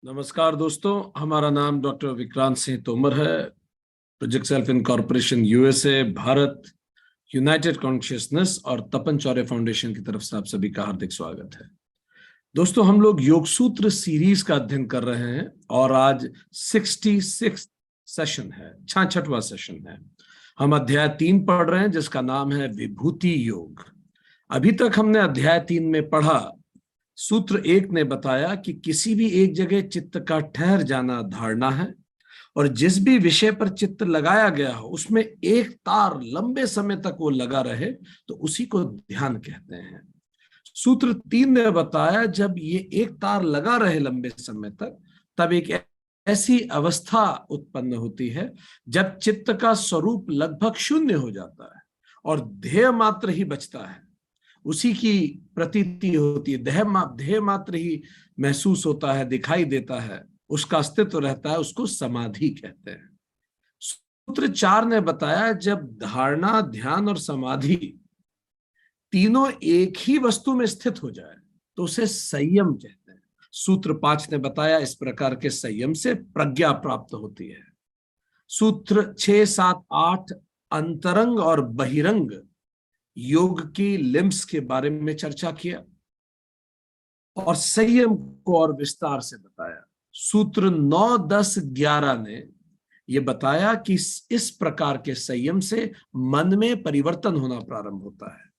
नमस्कार दोस्तों, हमारा नाम डॉक्टर विक्रांत सिंह तोमर है। Project self incorporation USA, Bharat, United consciousness और तपन चौरे फाउंडेशन की तरफ से आप सभी का हार्दिक स्वागत है। दोस्तों, हम लोग योग सूत्र सीरीज का अध्ययन कर रहे हैं और आज 66 सेशन है, 66वां सेशन है। हम अध्याय 3 पढ़ रहे हैं जिसका नाम है विभूति योग। अभी तक हमने अध्याय 3 में पढ़ा, सूत्र 1 ने बताया कि किसी भी एक जगह चित्त का ठहर जाना धारणा है और जिस भी विषय पर चित्त लगाया गया हो उसमें एक तार लंबे समय तक वो लगा रहे तो उसी को ध्यान कहते हैं। सूत्र 3 ने बताया जब ये एक तार लगा रहे लंबे समय तक तब एक ऐसी अवस्था उत्पन्न होती है जब चित्त का स्वरूप लगभग शून्य हो जाता है और ध्येय मात्र ही बचता है, उसी की प्रतीति होती है। ध्येय मात्र ही महसूस होता है, दिखाई देता है, उसका अस्तित्व रहता है, उसको समाधि कहते हैं। सूत्र 4 ने बताया जब धारणा, ध्यान और समाधि तीनों एक ही वस्तु में स्थित हो जाए तो उसे संयम कहते हैं। सूत्र 5 ने बताया इस प्रकार के संयम से प्रज्ञा प्राप्त होती है। सूत्र 6, 7, 8 अंतरंग और बहिरंग योग की लिम्स के बारे में चर्चा किया और संयम को और विस्तार से बताया। सूत्र 9, 10, 11 ने यह बताया कि इस प्रकार के संयम से मन में परिवर्तन होना प्रारंभ होता है,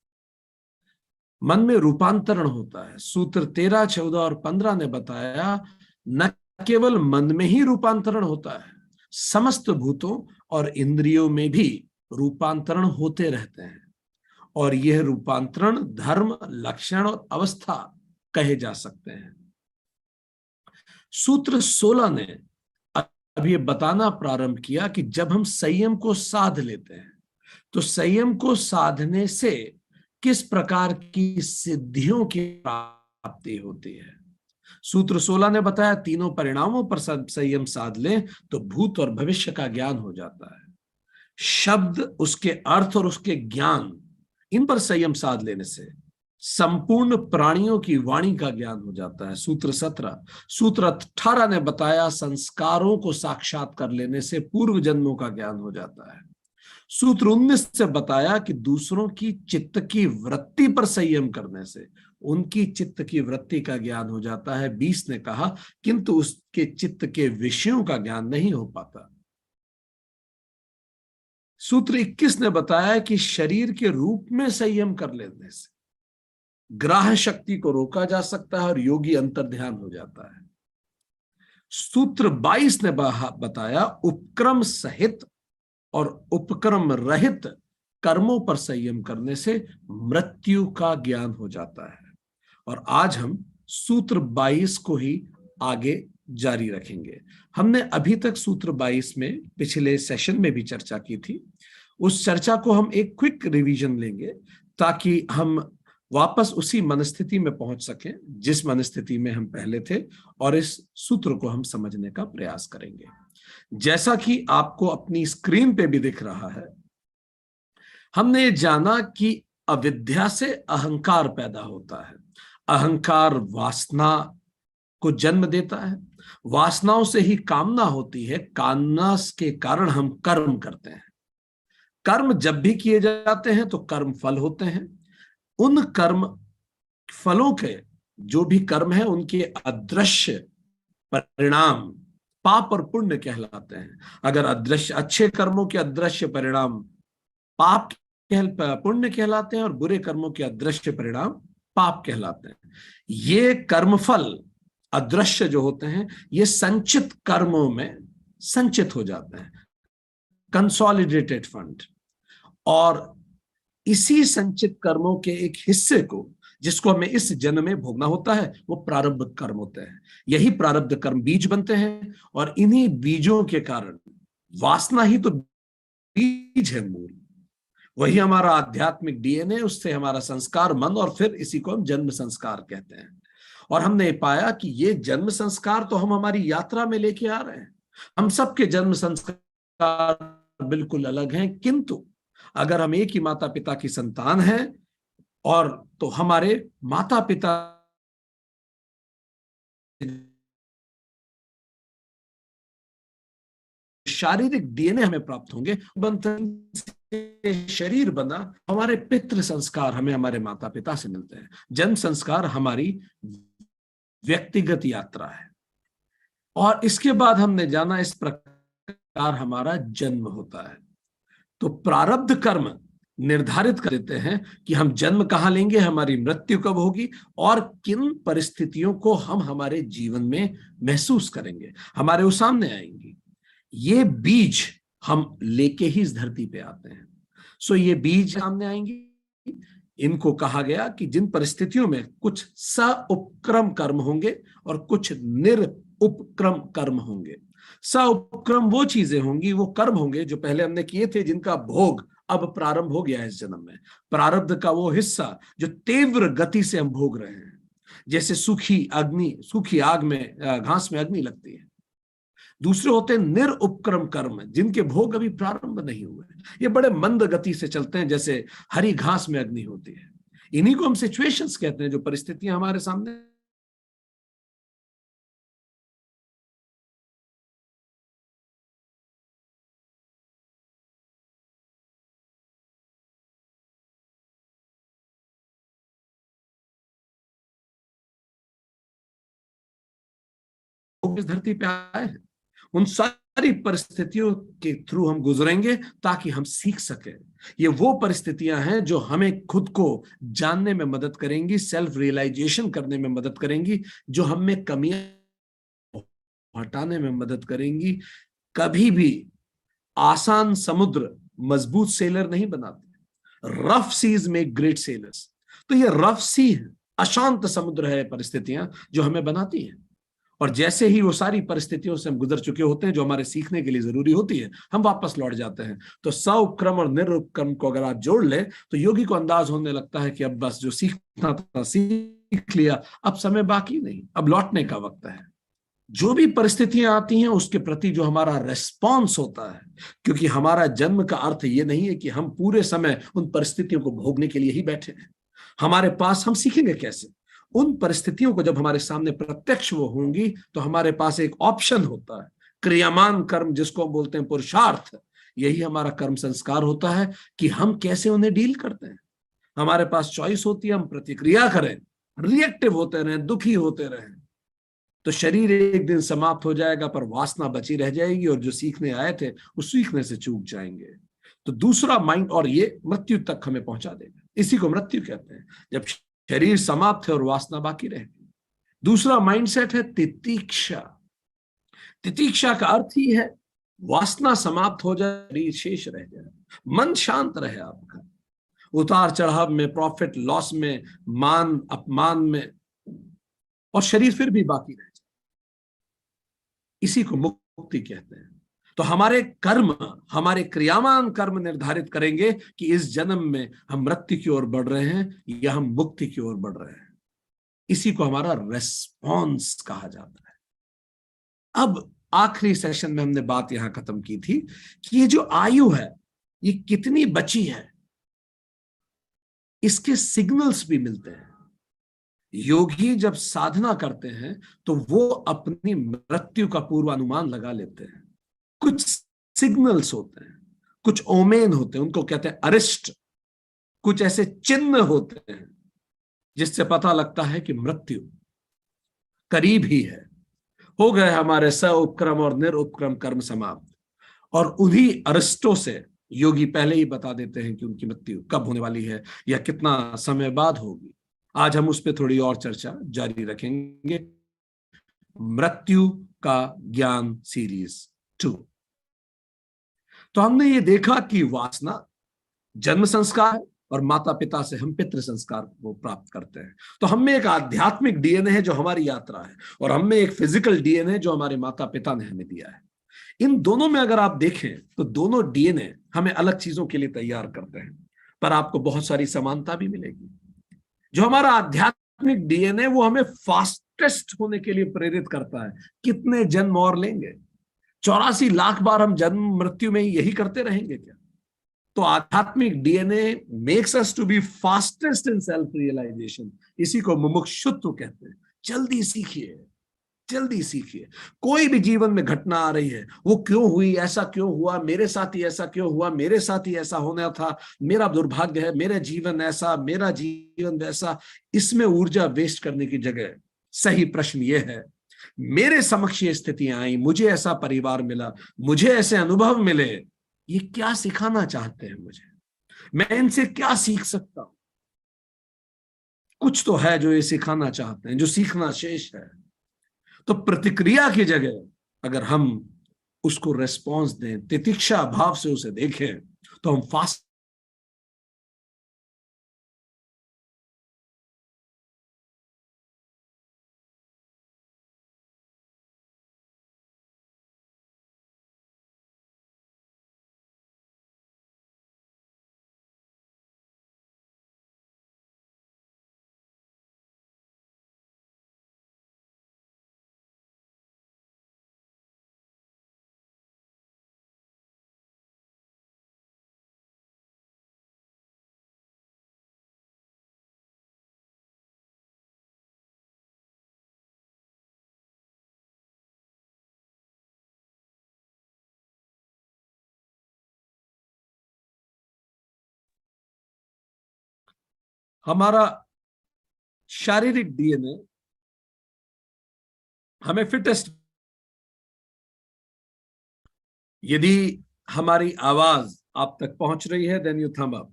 मन में रूपांतरण होता है। सूत्र 13, 14 और 15 ने बताया न केवल मन में ही रूपांतरण होता है, समस्त भूतों और इंद्रियों में भी रूपांतरण होते रहते हैं और यह रूपांतरण धर्म, लक्षण और अवस्था कहे जा सकते हैं। सूत्र 16 ने अब यह बताना प्रारंभ किया कि जब हम संयम को साध लेते हैं तो संयम को साधने से किस प्रकार की सिद्धियों की प्राप्ति होती है। सूत्र 16 ने बताया तीनों परिणामों पर संयम साध लें तो भूत और भविष्य का ज्ञान हो जाता है। शब्द, उसके अर्थ और उसके ज्ञान, इन पर संयम साध लेने से संपूर्ण प्राणियों की वाणी का ज्ञान हो जाता है। सूत्र 18 ने बताया संस्कारों को साक्षात कर लेने से पूर्व जन्मों का ज्ञान हो जाता है। सूत्र 19 से बताया कि दूसरों की चित्त की वृत्ति पर संयम करने से उनकी चित्त की वृत्ति का ज्ञान हो जाता है। 20 ने कहा किंतु उसके चित्त के विषयों का ज्ञान नहीं हो पाता। सूत्र 21 ने बताया कि शरीर के रूप में संयम कर लेने से ग्राह्य शक्ति को रोका जा सकता है और योगी अंतर ध्यान हो जाता है। सूत्र 22 ने बताया उपक्रम सहित और उपक्रम रहित कर्मों पर संयम करने से मृत्यु का ज्ञान हो जाता है। और आज हम सूत्र 22 को ही आगे जारी रखेंगे। हमने अभी तक सूत्र 22 में पिछले सेशन में भी चर्चा की थी। उस चर्चा को हम एक क्विक रिवीजन लेंगे ताकि हम वापस उसी मनस्थिति में पहुंच सकें जिस मनस्थिति में हम पहले थे और इस सूत्र को हम समझने का प्रयास करेंगे। जैसा कि आपको अपनी स्क्रीन पे भी दिख रहा है, हमने जाना कि अविद्या से अहंकार पैदा होता है। अहंकार वासना को जन्म देता है, वासनाओं से ही कामना होती है, कामना के कारण हम कर्म करते हैं। कर्म जब भी किए जाते हैं तो कर्म फल होते हैं। उन कर्म फलों के जो भी कर्म है उनके अदृश्य परिणाम पाप और पुण्य कहलाते हैं। अगर अदृश्य अच्छे कर्मों के अदृश्य परिणाम पाप पुण्य कहलाते हैं और बुरे कर्मों के अदृश्य परिणाम पाप कहलाते हैं। ये कर्मफल अदृश्य जो होते हैं ये संचित कर्मों में संचित हो जाते हैं, कंसोलिडेटेड फंड, और इसी संचित कर्मों के एक हिस्से को जिसको हमें इस जन्म में भोगना होता है वो प्रारब्ध कर्म होते हैं। यही प्रारब्ध कर्म बीज बनते हैं और इन्हीं बीजों के कारण वासना ही तो बीज है, मूल वही हमारा आध्यात्मिक डीएनए, उससे हमारा संस्कार मन, और फिर इसी को हम जन्म संस्कार कहते हैं। और हमने पाया कि ये जन्म संस्कार तो हम हमारी यात्रा में लेके आ रहे हैं। हम सबके जन्म संस्कार बिल्कुल अलग हैं, किंतु अगर हम एक ही माता पिता की संतान हैं और तो हमारे माता पिता शारीरिक डीएनए हमें प्राप्त होंगे, बंधन से शरीर बना, हमारे पितृ संस्कार हमें हमारे माता पिता से मिलते हैं। जन्म संस्कार हमारी व्यक्तिगत यात्रा है। और इसके बाद हमने जाना इस प्रकार हमारा जन्म होता है। तो प्रारब्ध कर्म निर्धारित कर देते हैं कि हम जन्म कहां लेंगे, हमारी मृत्यु कब होगी और किन परिस्थितियों को हम हमारे जीवन में महसूस करेंगे, हमारे वो सामने आएंगी। ये बीज हम लेके ही इस धरती पे आते हैं। सो ये बीज सामने आएंगी। इनको कहा गया कि जिन परिस्थितियों में कुछ सउपक्रम कर्म होंगे और कुछ निरुपक्रम कर्म होंगे। सउपक्रम वो चीजें होंगी, वो कर्म होंगे जो पहले हमने किए थे, जिनका भोग अब प्रारंभ हो गया है इस जन्म में। प्रारब्ध का वो हिस्सा जो तीव्र गति से हम भोग रहे हैं, जैसे सूखी आग में, घास में अग्नि लगती है। दूसरे होते हैं निरुपक्रम कर्म, जिनके भोग अभी प्रारंभ नहीं हुए, ये बड़े मंद गति से चलते हैं, जैसे हरी घास में अग्नि होती है। इन्हीं को हम सिचुएशंस कहते हैं, जो परिस्थितियां हमारे सामने इस धरती पे आए हैं। उन सारी परिस्थितियों के थ्रू हम गुजरेंगे ताकि हम सीख सकें। ये वो परिस्थितियां हैं जो हमें खुद को जानने में मदद करेंगी, सेल्फ रियलाइजेशन करने में मदद करेंगी, जो हम में कमियां हटाने में मदद करेंगी। कभी भी आसान समुद्र मजबूत सेलर नहीं बनाते, rough seas make great sailors. तो ये रफ सी अशांत समुद्र है परिस्थितियां जो हमें बनाती हैं। और जैसे ही वो सारी परिस्थितियों से हम गुजर चुके होते हैं, जो हमारे सीखने के लिए जरूरी होती है, हम वापस लौट जाते हैं। तो सउपक्रम और निरुपक्रम को अगर आप जोड़ ले तो योगी को अंदाज होने लगता है कि अब बस जो सीखना था सीख लिया, अब समय बाकी नहीं, अब लौटने का वक्त है। जो भी परिस्थितियां आती हैं उसके प्रति जो हमारा रेस्पॉन्स होता है, क्योंकि हमारा जन्म का अर्थ ये नहीं है कि हम पूरे समय उन परिस्थितियों को भोगने के लिए ही बैठे हैं। हमारे पास, हम सीखेंगे कैसे उन परिस्थितियों को, जब हमारे सामने प्रत्यक्ष वो होंगी तो हमारे पास एक ऑप्शन होता है, क्रियामान कर्म जिसको हम बोलते हैं पुरुषार्थ। यही हमारा कर्म संस्कार होता है कि हम कैसे उन्हें डील करते हैं। हमारे पास चॉइस होती है, हम प्रतिक्रिया करें, रिएक्टिव होते रहें, दुखी होते रहें। तो शरीर एक दिन समाप्त हो जाएगा पर वासना बची रह जाएगी, और जो सीखने आए थे उस सीखने से चूक जाएंगे। तो दूसरा माइंड, और ये मृत्यु तक हमें पहुंचा देगा, इसी को मृत्यु कहते हैं, जब शरीर समाप्त है और वासना बाकी रहेगी। दूसरा माइंडसेट है तितीक्षा। तितीक्षा का अर्थ ही है वासना समाप्त हो जाए, शरीर शेष रह जाए, मन शांत रहे आपका, उतार चढ़ाव में, प्रॉफिट लॉस में, मान अपमान में, और शरीर फिर भी बाकी रह जाए। इसी को मुक्ति कहते हैं। तो हमारे कर्म, हमारे क्रियामान कर्म निर्धारित करेंगे कि इस जन्म में हम मृत्यु की ओर बढ़ रहे हैं या हम मुक्ति की ओर बढ़ रहे हैं। इसी को हमारा रेस्पॉन्स कहा जाता है। अब आखिरी सेशन में हमने बात यहां खत्म की थी कि ये जो आयु है ये कितनी बची है, इसके सिग्नल्स भी मिलते हैं। योगी जब साधना करते हैं तो वो अपनी मृत्यु का पूर्वानुमान लगा लेते हैं। कुछ सिग्नल्स होते हैं, कुछ ओमेन होते हैं, उनको कहते हैं अरिष्ट। कुछ ऐसे चिन्ह होते हैं जिससे पता लगता है कि मृत्यु करीब ही है, हो गए हमारे सउपक्रम और निरुपक्रम कर्म समाप्त। और उन्हीं अरिष्टों से योगी पहले ही बता देते हैं कि उनकी मृत्यु कब होने वाली है या कितना समय बाद होगी। आज हम उस पर थोड़ी और चर्चा जारी रखेंगे। मृत्यु का ज्ञान सीरीज 2। तो हमने ये देखा कि वासना जन्म संस्कार है और माता पिता से हम पितृ संस्कार को प्राप्त करते हैं। तो हम में एक आध्यात्मिक डीएनए है जो हमारी यात्रा है, और हम में एक फिजिकल डीएनए जो हमारे माता पिता ने हमें दिया है। इन दोनों में अगर आप देखें तो दोनों डीएनए हमें अलग चीजों के लिए तैयार करते हैं, पर आपको बहुत सारी समानता भी मिलेगी। जो हमारा आध्यात्मिक डीएनए वो हमें फास्टेस्ट होने के लिए प्रेरित करता है। कितने जन्म और लेंगे? 84 लाख बार हम जन्म मृत्यु में यही करते रहेंगे क्या? तो आध्यात्मिक DNA makes us to be fastest in self realisation. इसी को मुमुक्षुत्व कहते हैं। जल्दी सीखिए, जल्दी सीखिए। कोई भी जीवन में घटना आ रही है, वो क्यों हुई, ऐसा क्यों हुआ, मेरे साथ ही ऐसा क्यों हुआ, मेरे साथ ही ऐसा होना था, मेरा दुर्भाग्य है, मेरा जीवन ऐसा, मेरा जीवन वैसा, इसमें ऊर्जा वेस्ट करने की जगह सही प्रश्न ये है, मेरे समक्ष ये स्थितियां आई, मुझे ऐसा परिवार मिला, मुझे ऐसे अनुभव मिले, ये क्या सिखाना चाहते हैं मुझे, मैं इनसे क्या सीख सकता हूं। कुछ तो है जो ये सिखाना चाहते हैं, जो सीखना शेष है। तो प्रतिक्रिया की जगह अगर हम उसको रेस्पॉन्स दें, तितिक्षा भाव से उसे देखें, तो हम फास्ट हमारा शारीरिक डीएनए हमें फिटेस्ट, यदि हमारी आवाज आप तक पहुंच रही है, then you thumb up.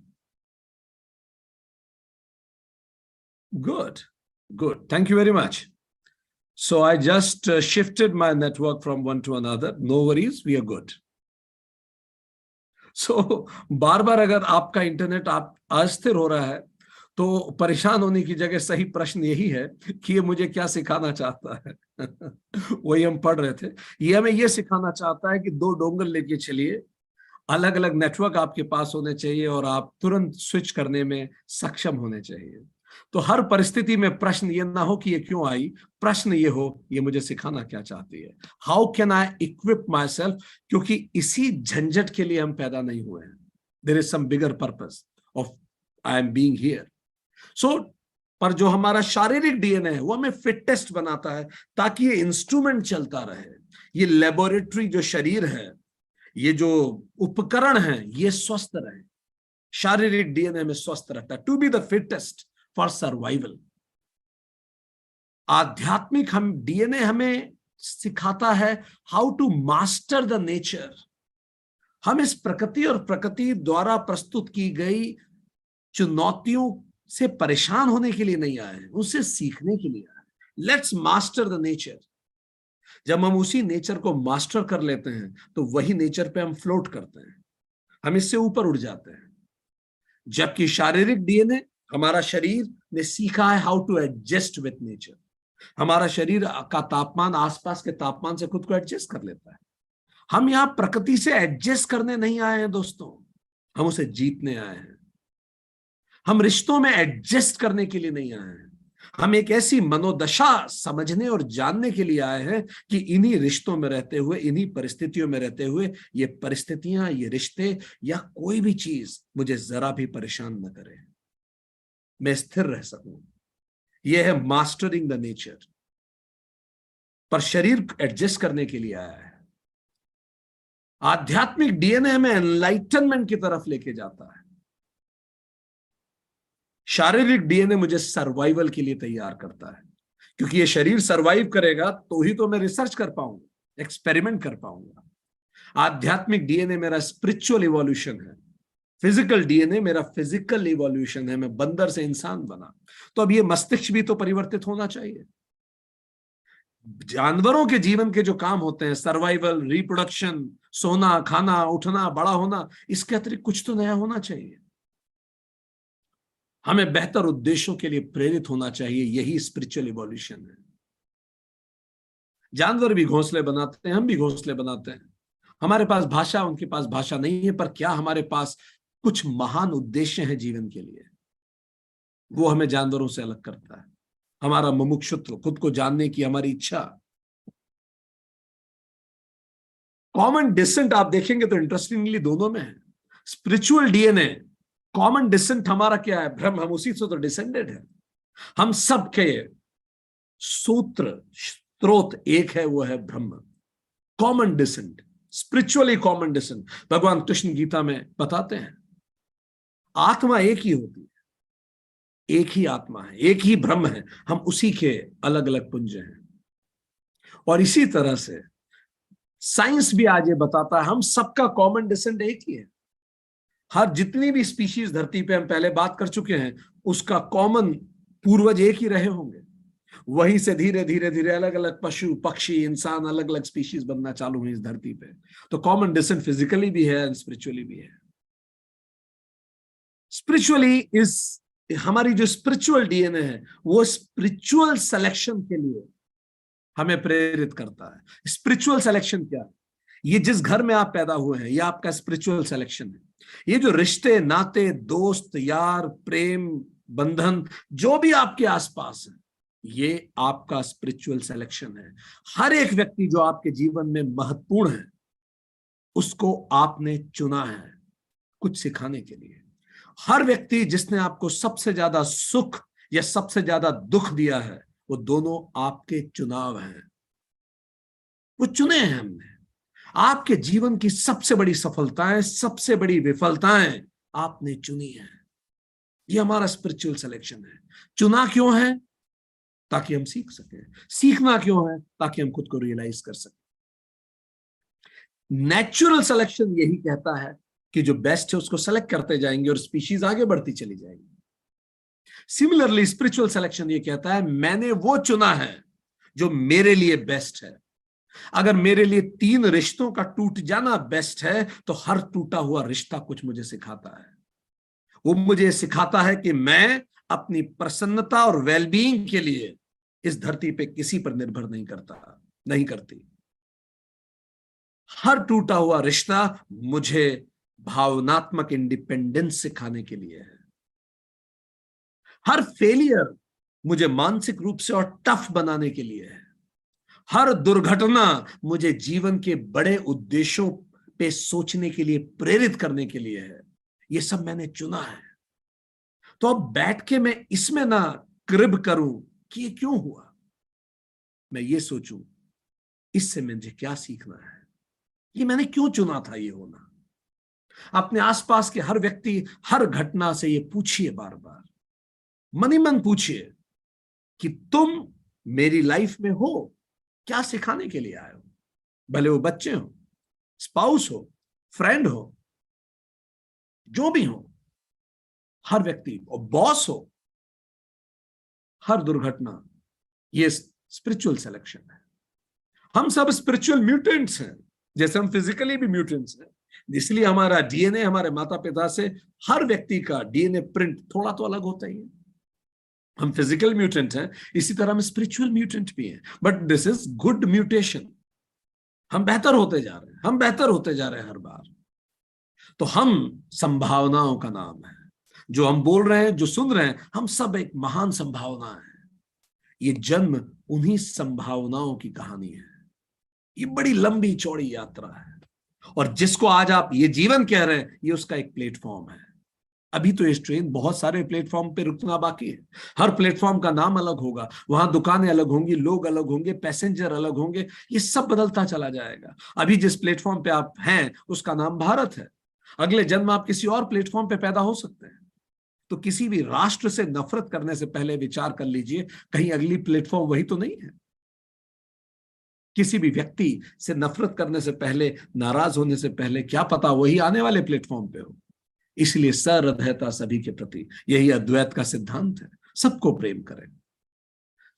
Good, good, thank you very much. So I just shifted my network from one to another. No worries, we are good. So बार बार अगर आपका इंटरनेट आप अस्थिर हो रहा है, तो परेशान होने की जगह सही प्रश्न यही है कि ये मुझे क्या सिखाना चाहता है। वही हम पढ़ रहे थे। ये हमें ये सिखाना चाहता है कि दो डोंगर लेके चलिए, अलग अलग नेटवर्क आपके पास होने चाहिए और आप तुरंत स्विच करने में सक्षम होने चाहिए। तो हर परिस्थिति में प्रश्न ये ना हो कि ये क्यों आई, प्रश्न ये हो ये मुझे सिखाना क्या चाहती है, how can I equip my self, क्योंकि इसी झंझट के लिए हम पैदा नहीं हुए हैं। There is some bigger purpose of I am being here. So पर जो हमारा शारीरिक डीएनए है वो हमें फिटेस्ट बनाता है, ताकि ये इंस्ट्रूमेंट चलता रहे, ये लेबोरेटरी जो शरीर है, ये जो उपकरण है, ये स्वस्थ रहे। शारीरिक डीएनए में स्वस्थ रहता है, to be the fittest for survival. आध्यात्मिक हम डीएनए हमें सिखाता है how to master the nature. हम इस प्रकृति और प्रकृति द्वारा प्रस्तुत की गई चुनौतियों से परेशान होने के लिए नहीं आए हैं, उससे सीखने के लिए आए। Let's master the nature. जब हम उसी नेचर को मास्टर कर लेते हैं, तो वही नेचर पे हम फ्लोट करते हैं, हम इससे ऊपर उड़ जाते हैं। जबकि शारीरिक डीएनए, हमारा शरीर ने सीखा है how to adjust with nature. हमारा शरीर का तापमान आसपास के तापमान से खुद को एडजस्ट कर लेता है। हम यहां प्रकृति से एडजस्ट करने नहीं आए हैं दोस्तों, हम उसे जीतने आए हैं। हम रिश्तों में एडजस्ट करने के लिए नहीं आए हैं, हम एक ऐसी मनोदशा समझने और जानने के लिए आए हैं कि इन्हीं रिश्तों में रहते हुए, इन्हीं परिस्थितियों में रहते हुए, ये परिस्थितियां, ये रिश्ते या कोई भी चीज मुझे जरा भी परेशान न करे, मैं स्थिर रह सकूं। यह है मास्टरिंग द नेचर। पर शरीर एडजस्ट करने के लिए आया है। आध्यात्मिक डीएनए हमें एनलाइटनमेंट की तरफ लेके जाता है। शारीरिक डीएनए मुझे सर्वाइवल के लिए तैयार करता है, क्योंकि ये शरीर सर्वाइव करेगा तो ही तो मैं रिसर्च कर पाऊंगा, एक्सपेरिमेंट कर पाऊंगा। आध्यात्मिक डीएनए मेरा स्पिरिचुअल इवोल्यूशन है, फिजिकल डीएनए मेरा फिजिकल इवोल्यूशन है, मैं बंदर से इंसान बना। तो अब ये मस्तिष्क भी तो परिवर्तित होना चाहिए। जानवरों के जीवन के जो काम होते हैं, सर्वाइवल, रिप्रोडक्शन, सोना, खाना, उठना, बड़ा होना, इसके अतिरिक्त कुछ तो नया होना चाहिए। हमें बेहतर उद्देश्यों के लिए प्रेरित होना चाहिए, यही स्पिरिचुअल इवोल्यूशन है। जानवर भी घोंसले बनाते हैं, हम भी घोंसले बनाते हैं। हमारे पास भाषा, उनके पास भाषा नहीं है, पर क्या हमारे पास कुछ महान उद्देश्य हैं जीवन के लिए? वो हमें जानवरों से अलग करता है। हमारा मुमुक्षुत्व, खुद को जानने की हमारी इच्छा। कॉमन डिसेंट आप देखेंगे तो इंटरेस्टिंगली दोनों में है। स्पिरिचुअल डीएनए, कॉमन डिसेंट हमारा क्या है? हम उसी से तो डिसेंडेड है। हम सब के सूत्र, स्रोत एक है, वो है ब्रह्म। Common descent, spiritually common descent, भगवान कृष्ण गीता में बताते हैं। आत्मा एक ही होती है, एक ही आत्मा है, एक ही ब्रह्म है, हम उसी के अलग अलग पुंज हैं। और इसी तरह से साइंस भी आज ये बताता है हम सबका कॉमन डिसेंट एक ही है। हर जितनी भी स्पीशीज धरती पे हम पहले बात कर चुके हैं, उसका कॉमन पूर्वज एक ही रहे होंगे। वहीं से धीरे धीरे धीरे अलग अलग पशु पक्षी इंसान अलग अलग स्पीशीज बनना चालू हुई इस धरती पे। तो कॉमन डिसेंट फिजिकली भी है, स्पिरिचुअली भी है। स्पिरिचुअली इस हमारी जो स्पिरिचुअल डीएनए है, वो स्पिरिचुअल सिलेक्शन के लिए हमें प्रेरित करता है। स्पिरिचुअल सिलेक्शन क्या है? ये जिस घर में आप पैदा हुए हैं, ये आपका स्पिरिचुअल सिलेक्शन है। ये जो रिश्ते नाते दोस्त यार प्रेम बंधन जो भी आपके आसपास है, ये आपका स्पिरिचुअल सिलेक्शन है। हर एक व्यक्ति जो आपके जीवन में महत्वपूर्ण है, उसको आपने चुना है कुछ सिखाने के लिए। हर व्यक्ति जिसने आपको सबसे ज्यादा सुख या सबसे ज्यादा दुख दिया है, वो दोनों आपके चुनाव हैं, वो चुने हैं हमने। आपके जीवन की सबसे बड़ी सफलताएं, सबसे बड़ी विफलताएं आपने चुनी है। ये हमारा स्पिरिचुअल सिलेक्शन है। चुना क्यों है? ताकि हम सीख सकें। सीखना क्यों है? ताकि हम खुद को रियलाइज कर सकें। नेचुरल सिलेक्शन यही कहता है कि जो बेस्ट है उसको सेलेक्ट करते जाएंगे और स्पीशीज आगे बढ़ती चली जाएगी। सिमिलरली स्पिरिचुअल सिलेक्शन ये कहता है मैंने वो चुना है जो मेरे लिए बेस्ट है। अगर मेरे लिए 3 रिश्तों का टूट जाना बेस्ट है, तो हर टूटा हुआ रिश्ता कुछ मुझे सिखाता है। वो मुझे सिखाता है कि मैं अपनी प्रसन्नता और वेलबीइंग के लिए इस धरती पे किसी पर निर्भर नहीं करती। हर टूटा हुआ रिश्ता मुझे भावनात्मक इंडिपेंडेंस सिखाने के लिए है। हर फेलियर मुझे मानसिक रूप से और टफ बनाने के लिए है। हर दुर्घटना मुझे जीवन के बड़े उद्देश्यों पे सोचने के लिए प्रेरित करने के लिए है। ये सब मैंने चुना है। तो अब बैठ के मैं इसमें ना क्रिब करूं कि ये क्यों हुआ, मैं ये सोचूं इससे मुझे क्या सीखना है, ये मैंने क्यों चुना था ये होना। अपने आसपास के हर व्यक्ति हर घटना से ये पूछिए, बार बार मन ही मन पूछिए कि तुम मेरी लाइफ में हो, क्या सिखाने के लिए आए हो। भले वो बच्चे हो, स्पाउस हो, फ्रेंड हो, जो भी हो, हर व्यक्ति, और बॉस हो, हर दुर्घटना ये स्पिरिचुअल सिलेक्शन है। हम सब स्पिरिचुअल म्यूटेंट्स हैं, जैसे हम फिजिकली भी म्यूटेंट्स हैं। इसलिए हमारा डीएनए हमारे माता पिता से, हर व्यक्ति का डीएनए प्रिंट थोड़ा तो अलग होता ही है। हम फिजिकल म्यूटेंट हैं, इसी तरह हम स्पिरिचुअल म्यूटेंट भी हैं, but this is good mutation. हम बेहतर होते जा रहे हैं, हम बेहतर होते जा रहे हैं हर बार। तो हम संभावनाओं का नाम है। जो हम बोल रहे हैं, जो सुन रहे हैं, हम सब एक महान संभावना है। ये जन्म उन्हीं संभावनाओं की कहानी है। ये बड़ी लंबी चौड़ी यात्रा है, और जिसको आज आप ये जीवन कह रहे हैं, ये उसका एक प्लेटफॉर्म है। अभी तो इस ट्रेन बहुत सारे प्लेटफॉर्म पे रुकना बाकी है। हर प्लेटफॉर्म का नाम अलग होगा, वहां दुकानें अलग होंगी, लोग अलग होंगे, पैसेंजर अलग होंगे, ये सब बदलता चला जाएगा। अभी जिस प्लेटफॉर्म पे आप हैं उसका नाम भारत है। अगले जन्म आप किसी और प्लेटफॉर्म पे पैदा हो सकते हैं। तो किसी भी राष्ट्र से नफरत करने से पहले विचार कर लीजिए, कहीं अगली प्लेटफॉर्म वही तो नहीं है। किसी भी व्यक्ति से नफरत करने से पहले, नाराज होने से पहले, क्या पता वही आने वाले प्लेटफॉर्म पे हो। इसलिए सहृदयता सभी के प्रति, यही अद्वैत का सिद्धांत है। सबको प्रेम करें।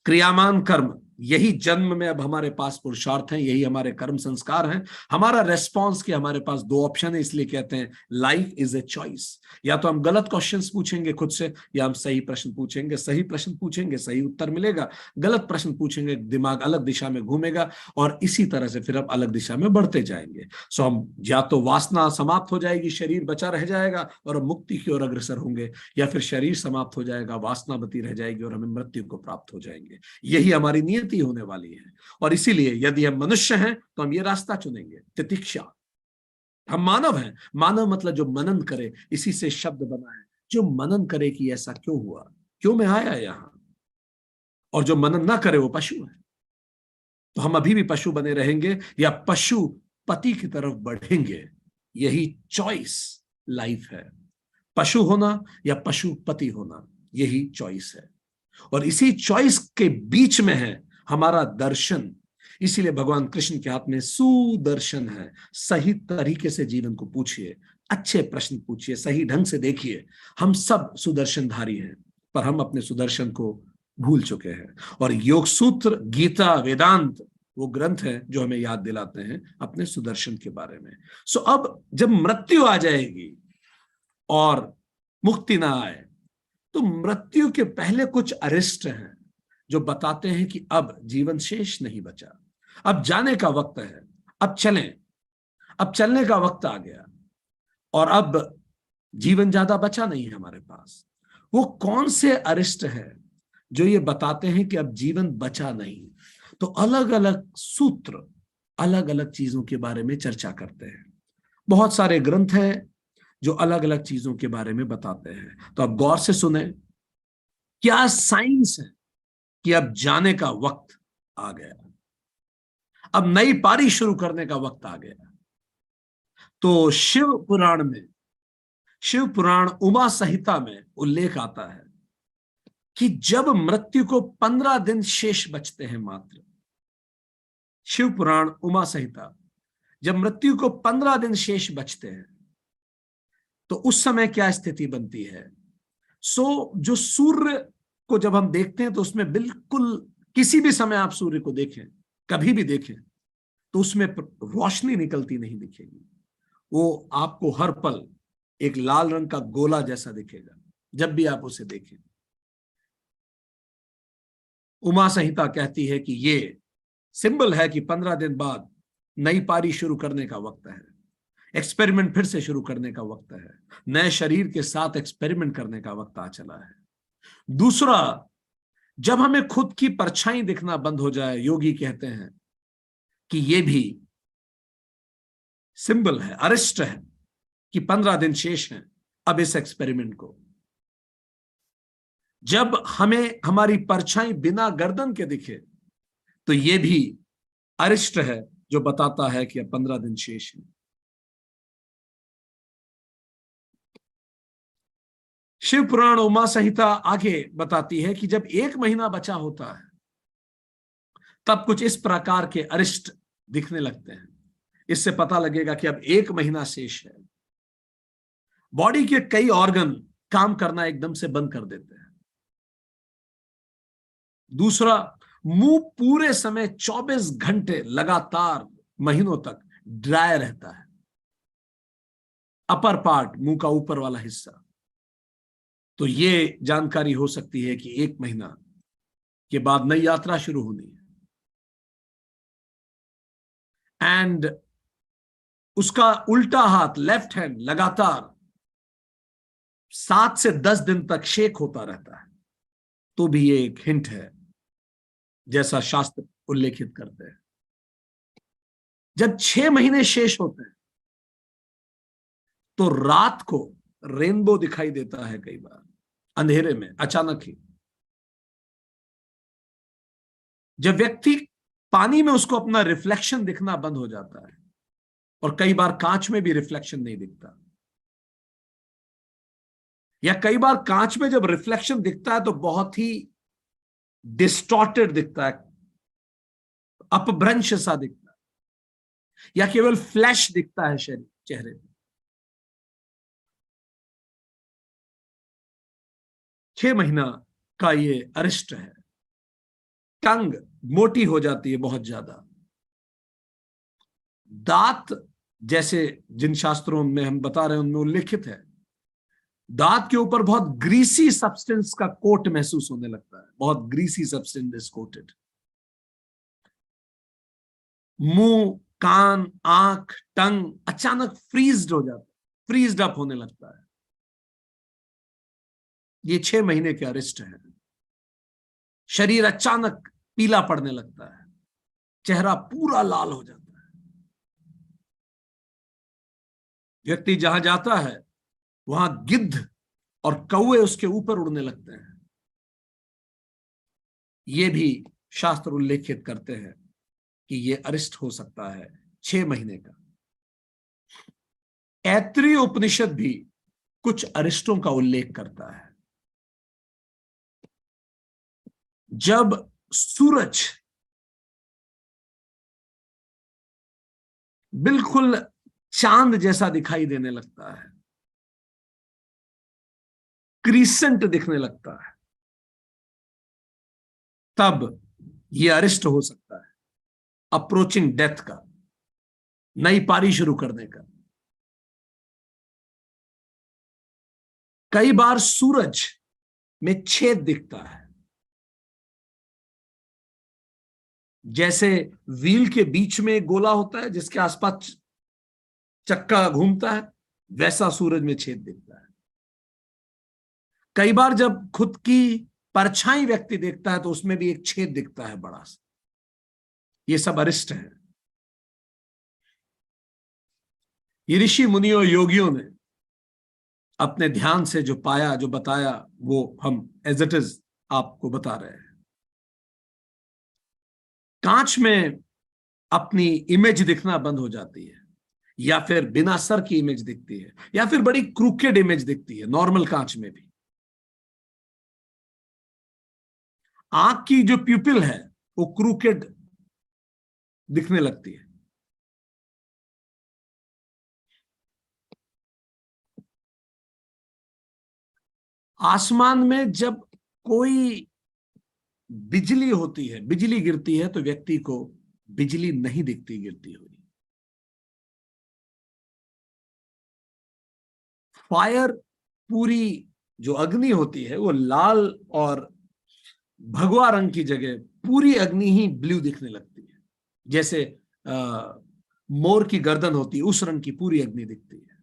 क्रियामान कर्म, यही जन्म में अब हमारे पास पुरुषार्थ हैं, यही हमारे कर्म संस्कार हैं। हमारा रेस्पॉन्स के हमारे पास 2 ऑप्शन है, इसलिए कहते हैं लाइफ इज ए चॉइस। या तो हम गलत क्वेश्चंस पूछेंगे खुद से, या हम सही प्रश्न पूछेंगे। सही प्रश्न पूछेंगे, सही उत्तर मिलेगा। गलत प्रश्न पूछेंगे, दिमाग अलग दिशा में घूमेगा, और इसी तरह से फिर हम अलग दिशा में बढ़ते जाएंगे। सो हम या तो वासना समाप्त हो जाएगी, शरीर बचा रह जाएगा और हम मुक्ति की ओर अग्रसर होंगे, या फिर शरीर समाप्त हो जाएगा, वासना बती रह जाएगी और हमें मृत्यु को प्राप्त हो जाएंगे। यही हमारी नियति होने वाली है। और इसीलिए यदि हम मनुष्य हैं तो हम ये रास्ता चुनेंगे, तितिक्षा। हम मानव हैं, मानव मतलब जो मनन करे, इसी से शब्द बना है, जो मनन करे कि ऐसा क्यों हुआ, क्यों मैं आया यहां। और जो मनन ना करे वो पशु है। तो हम अभी भी पशु बने रहेंगे या पशु पति की तरफ बढ़ेंगे? यही चॉइस लाइफ है, पशु होना या पशुपति होना, यही चॉइस है। और इसी चॉइस के बीच में है हमारा दर्शन। इसीलिए भगवान कृष्ण के हाथ में सुदर्शन है। सही तरीके से जीवन को पूछिए, अच्छे प्रश्न पूछिए, सही ढंग से देखिए। हम सब सुदर्शनधारी हैं, पर हम अपने सुदर्शन को भूल चुके हैं। और योग सूत्र, गीता, वेदांत वो ग्रंथ हैं जो हमें याद दिलाते हैं अपने सुदर्शन के बारे में। सो अब जब मृत्यु आ जाएगी और मुक्ति ना आए, तो मृत्यु के पहले कुछ अरिष्ट हैं जो बताते हैं कि अब जीवन शेष नहीं बचा, अब जाने का वक्त है, अब चलें, अब चलने का वक्त आ गया, और अब जीवन ज्यादा बचा नहीं है हमारे पास। वो कौन से अरिष्ट है जो ये बताते हैं कि अब जीवन बचा नहीं? तो अलग अलग सूत्र अलग अलग चीजों के बारे में चर्चा करते हैं। बहुत सारे ग्रंथ हैं जो अलग अलग चीजों के बारे में बताते हैं। तो अब गौर से सुने, क्या साइंस है कि अब जाने का वक्त आ गया, अब नई पारी शुरू करने का वक्त आ गया। तो शिव पुराण उमा संहिता में उल्लेख आता है कि जब मृत्यु को 15 दिन शेष बचते हैं मात्र, शिव पुराण उमा संहिता, जब मृत्यु को 15 दिन शेष बचते हैं, तो उस समय क्या स्थिति बनती है? जो सूर्य को जब हम देखते हैं तो उसमें बिल्कुल, किसी भी समय आप सूर्य को देखें, कभी भी देखें, तो उसमें रोशनी निकलती नहीं दिखेगी। वो आपको हर पल एक लाल रंग का गोला जैसा दिखेगा जब भी आप उसे देखें। उमा संहिता कहती है कि ये सिंबल है कि 15 दिन बाद नई पारी शुरू करने का वक्त है, एक्सपेरिमेंट फिर से शुरू करने का वक्त है, नए शरीर के साथ एक्सपेरिमेंट करने का वक्त आ चला है। दूसरा, जब हमें खुद की परछाई दिखना बंद हो जाए, योगी कहते हैं कि ये भी सिंबल है, अरिष्ट है कि 15 दिन शेष हैं अब इस एक्सपेरिमेंट को। जब हमें हमारी परछाई बिना गर्दन के दिखे, तो ये भी अरिष्ट है जो बताता है कि अब 15 दिन शेष है। शिव पुराण उमा संहिता आगे बताती है कि जब 1 महीना बचा होता है, तब कुछ इस प्रकार के अरिष्ट दिखने लगते हैं। इससे पता लगेगा कि अब 1 महीना शेष है। बॉडी के कई ऑर्गन काम करना एकदम से बंद कर देते हैं। दूसरा, मुंह पूरे समय 24 घंटे लगातार महीनों तक ड्राई रहता है, अपर पार्ट, मुंह का ऊपर वाला हिस्सा। तो ये जानकारी हो सकती है कि 1 महीना के बाद नई यात्रा शुरू होनी है। एंड उसका उल्टा हाथ, लेफ्ट हैंड, लगातार 7 से 10 दिन तक शेक होता रहता है, तो भी ये एक हिंट है, जैसा शास्त्र उल्लेखित करते हैं। जब 6 महीने शेष होते हैं, तो रात को रेनबो दिखाई देता है, कई बार अंधेरे में अचानक ही। जब व्यक्ति पानी में, उसको अपना रिफ्लेक्शन दिखना बंद हो जाता है, और कई बार कांच में भी रिफ्लेक्शन नहीं दिखता, या कई बार कांच में जब रिफ्लेक्शन दिखता है तो बहुत ही डिस्टॉर्टेड दिखता है, अपभ्रंश सा दिखता है, या केवल फ्लैश दिखता है चेहरे पे। 6 महीना का ये अरिष्ट है। टंग मोटी हो जाती है बहुत ज्यादा। दांत, जैसे जिन शास्त्रों में हम बता रहे हैं उनमें उल्लेखित है, दांत के ऊपर बहुत ग्रीसी सब्सटेंस का कोट महसूस होने लगता है, बहुत ग्रीसी सब्सटेंस इज कोटेड। मुंह, कान, आंख, टंग अचानक फ्रीज्ड हो जाता है, फ्रीज्ड अप होने लगता है। ये 6 महीने के अरिष्ट है। शरीर अचानक पीला पड़ने लगता है, चेहरा पूरा लाल हो जाता है। व्यक्ति जहां जाता है वहां गिद्ध और कौवे उसके ऊपर उड़ने लगते हैं। ये भी शास्त्र उल्लेखित करते हैं कि ये अरिष्ट हो सकता है 6 महीने का। ऐत्रेय उपनिषद भी कुछ अरिष्टों का उल्लेख करता है। जब सूरज बिल्कुल चांद जैसा दिखाई देने लगता है, क्रीसेंट दिखने लगता है, तब यह अरिष्ट हो सकता है अप्रोचिंग डेथ का, नई पारी शुरू करने का। कई बार सूरज में छेद दिखता है, जैसे व्हील के बीच में एक गोला होता है जिसके आसपास चक्का घूमता है, वैसा सूरज में छेद दिखता है। कई बार जब खुद की परछाई व्यक्ति देखता है तो उसमें भी एक छेद दिखता है बड़ा सा। ये सब अरिष्ट है। ये ऋषि मुनियों योगियों ने अपने ध्यान से जो पाया, जो बताया, वो हम एज इट इज आपको बता रहे हैं। कांच में अपनी इमेज दिखना बंद हो जाती है, या फिर बिना सर की इमेज दिखती है, या फिर बड़ी क्रूकेड इमेज दिखती है नॉर्मल कांच में भी। आंख की जो प्यूपिल है वो क्रूकेड दिखने लगती है। आसमान में जब कोई बिजली होती है, बिजली गिरती है, तो व्यक्ति को बिजली नहीं दिखती गिरती हुई। फायर, पूरी जो अग्नि होती है वो लाल और भगवा रंग की जगह पूरी अग्नि ही ब्लू दिखने लगती है। जैसे मोर की गर्दन होती है उस रंग की पूरी अग्नि दिखती है।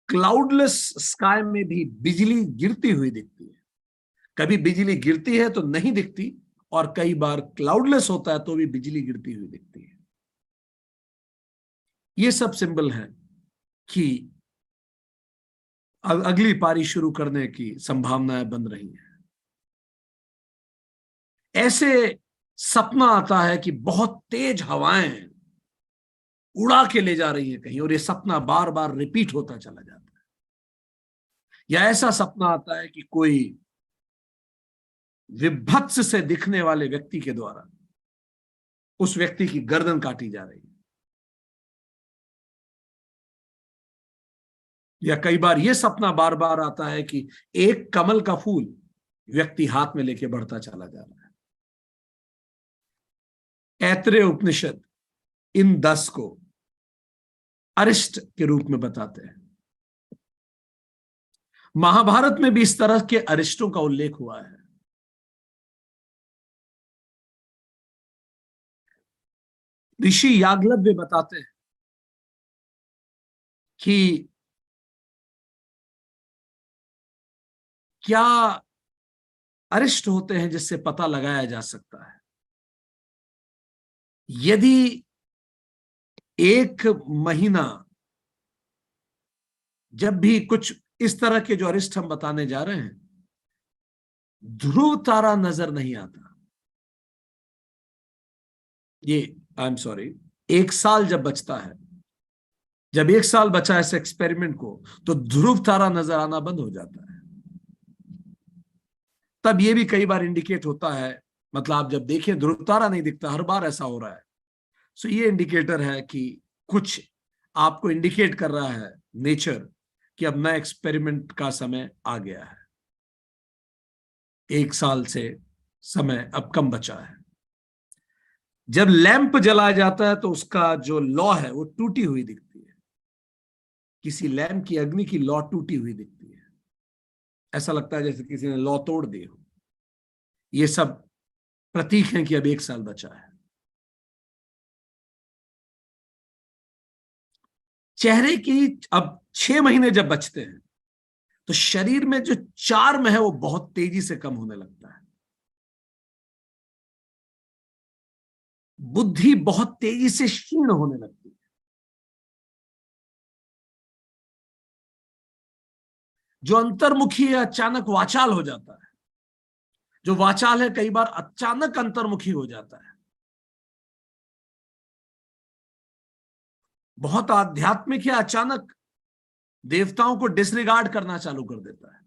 क्लाउडलेस स्काई में भी बिजली गिरती हुई दिखती है। कभी बिजली गिरती है तो नहीं दिखती, और कई बार क्लाउडलेस होता है तो भी बिजली गिरती हुई दिखती है। ये सब सिंबल है कि अगली पारी शुरू करने की संभावनाएं बन रही हैं। ऐसे सपना आता है कि बहुत तेज हवाएं उड़ा के ले जा रही है कहीं, और ये सपना बार बार रिपीट होता चला जाता है। या ऐसा सपना आता है कि कोई विभत्स से दिखने वाले व्यक्ति के द्वारा उस व्यक्ति की गर्दन काटी जा रही है। या कई बार यह सपना बार बार आता है कि एक कमल का फूल व्यक्ति हाथ में लेके बढ़ता चला जा रहा है। ऐत्रेय उपनिषद इन 10 को अरिष्ट के रूप में बताते हैं। महाभारत में भी इस तरह के अरिष्टों का उल्लेख हुआ है। ऋषि याज्ञवल्क्य बताते हैं कि क्या अरिष्ट होते हैं जिससे पता लगाया जा सकता है। यदि एक महीना, जब भी कुछ इस तरह के जो अरिष्ट हम बताने जा रहे हैं, ध्रुव तारा नजर नहीं आता, ये आई एम सॉरी, 1 साल जब बचता है, जब 1 साल बचा इस एक्सपेरिमेंट को, तो ध्रुव तारा नजर आना बंद हो जाता है। तब ये भी कई बार इंडिकेट होता है, मतलब आप जब देखें ध्रुव तारा नहीं दिखता, हर बार ऐसा हो रहा है, सो ये इंडिकेटर है कि कुछ आपको इंडिकेट कर रहा है नेचर कि अब नया एक्सपेरिमेंट का समय आ गया है। 1 साल से समय अब कम बचा है। जब लैंप जलाया जाता है तो उसका जो लौ है वो टूटी हुई दिखती है। किसी लैंप की अग्नि की लौ टूटी हुई दिखती है, ऐसा लगता है जैसे किसी ने लौ तोड़ दी हो। ये सब प्रतीक हैं कि अब 1 साल बचा है। चेहरे की अब 6 महीने जब बचते हैं तो शरीर में जो चार्म है वो बहुत तेजी से कम होने लगता है। बुद्धि बहुत तेजी से क्षीण होने लगती है। जो अंतर्मुखी है अचानक वाचाल हो जाता है। जो वाचाल है कई बार अचानक अंतर्मुखी हो जाता है, बहुत आध्यात्मिक है, अचानक देवताओं को डिसरिगार्ड करना चालू कर देता है।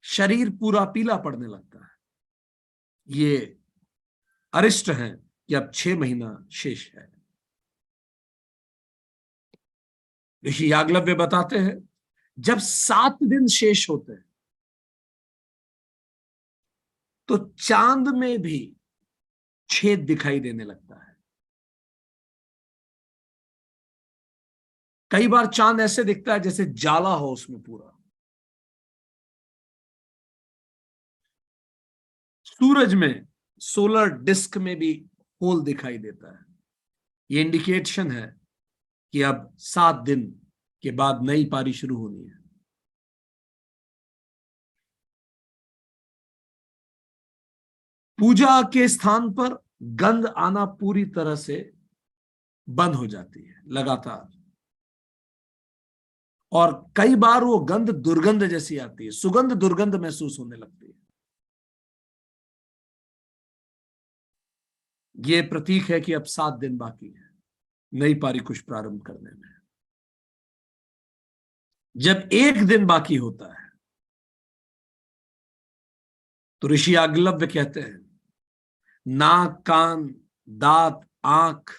शरीर पूरा पीला पड़ने लगता है। ये अरिष्ट हैं कि अब 6 महीना शेष है। ऋषि याज्ञवल्क्य बताते हैं जब 7 दिन शेष होते हैं तो चांद में भी छेद दिखाई देने लगता है। कई बार चांद ऐसे दिखता है जैसे जाला हो उसमें पूरा। सूरज में, सोलर डिस्क में भी होल दिखाई देता है। ये इंडिकेशन है कि अब 7 दिन के बाद नई पारी शुरू होनी है। पूजा के स्थान पर गंध आना पूरी तरह से बंद हो जाती है लगातार, और कई बार वो गंध दुर्गंध जैसी आती है, सुगंध दुर्गंध महसूस होने लगती है। ये प्रतीक है कि अब 7 दिन बाकी है नई पारी कुछ प्रारंभ करने में। जब 1 दिन बाकी होता है तो ऋषि याज्ञवल्क्य कहते हैं नाक, कान, दांत, आंख,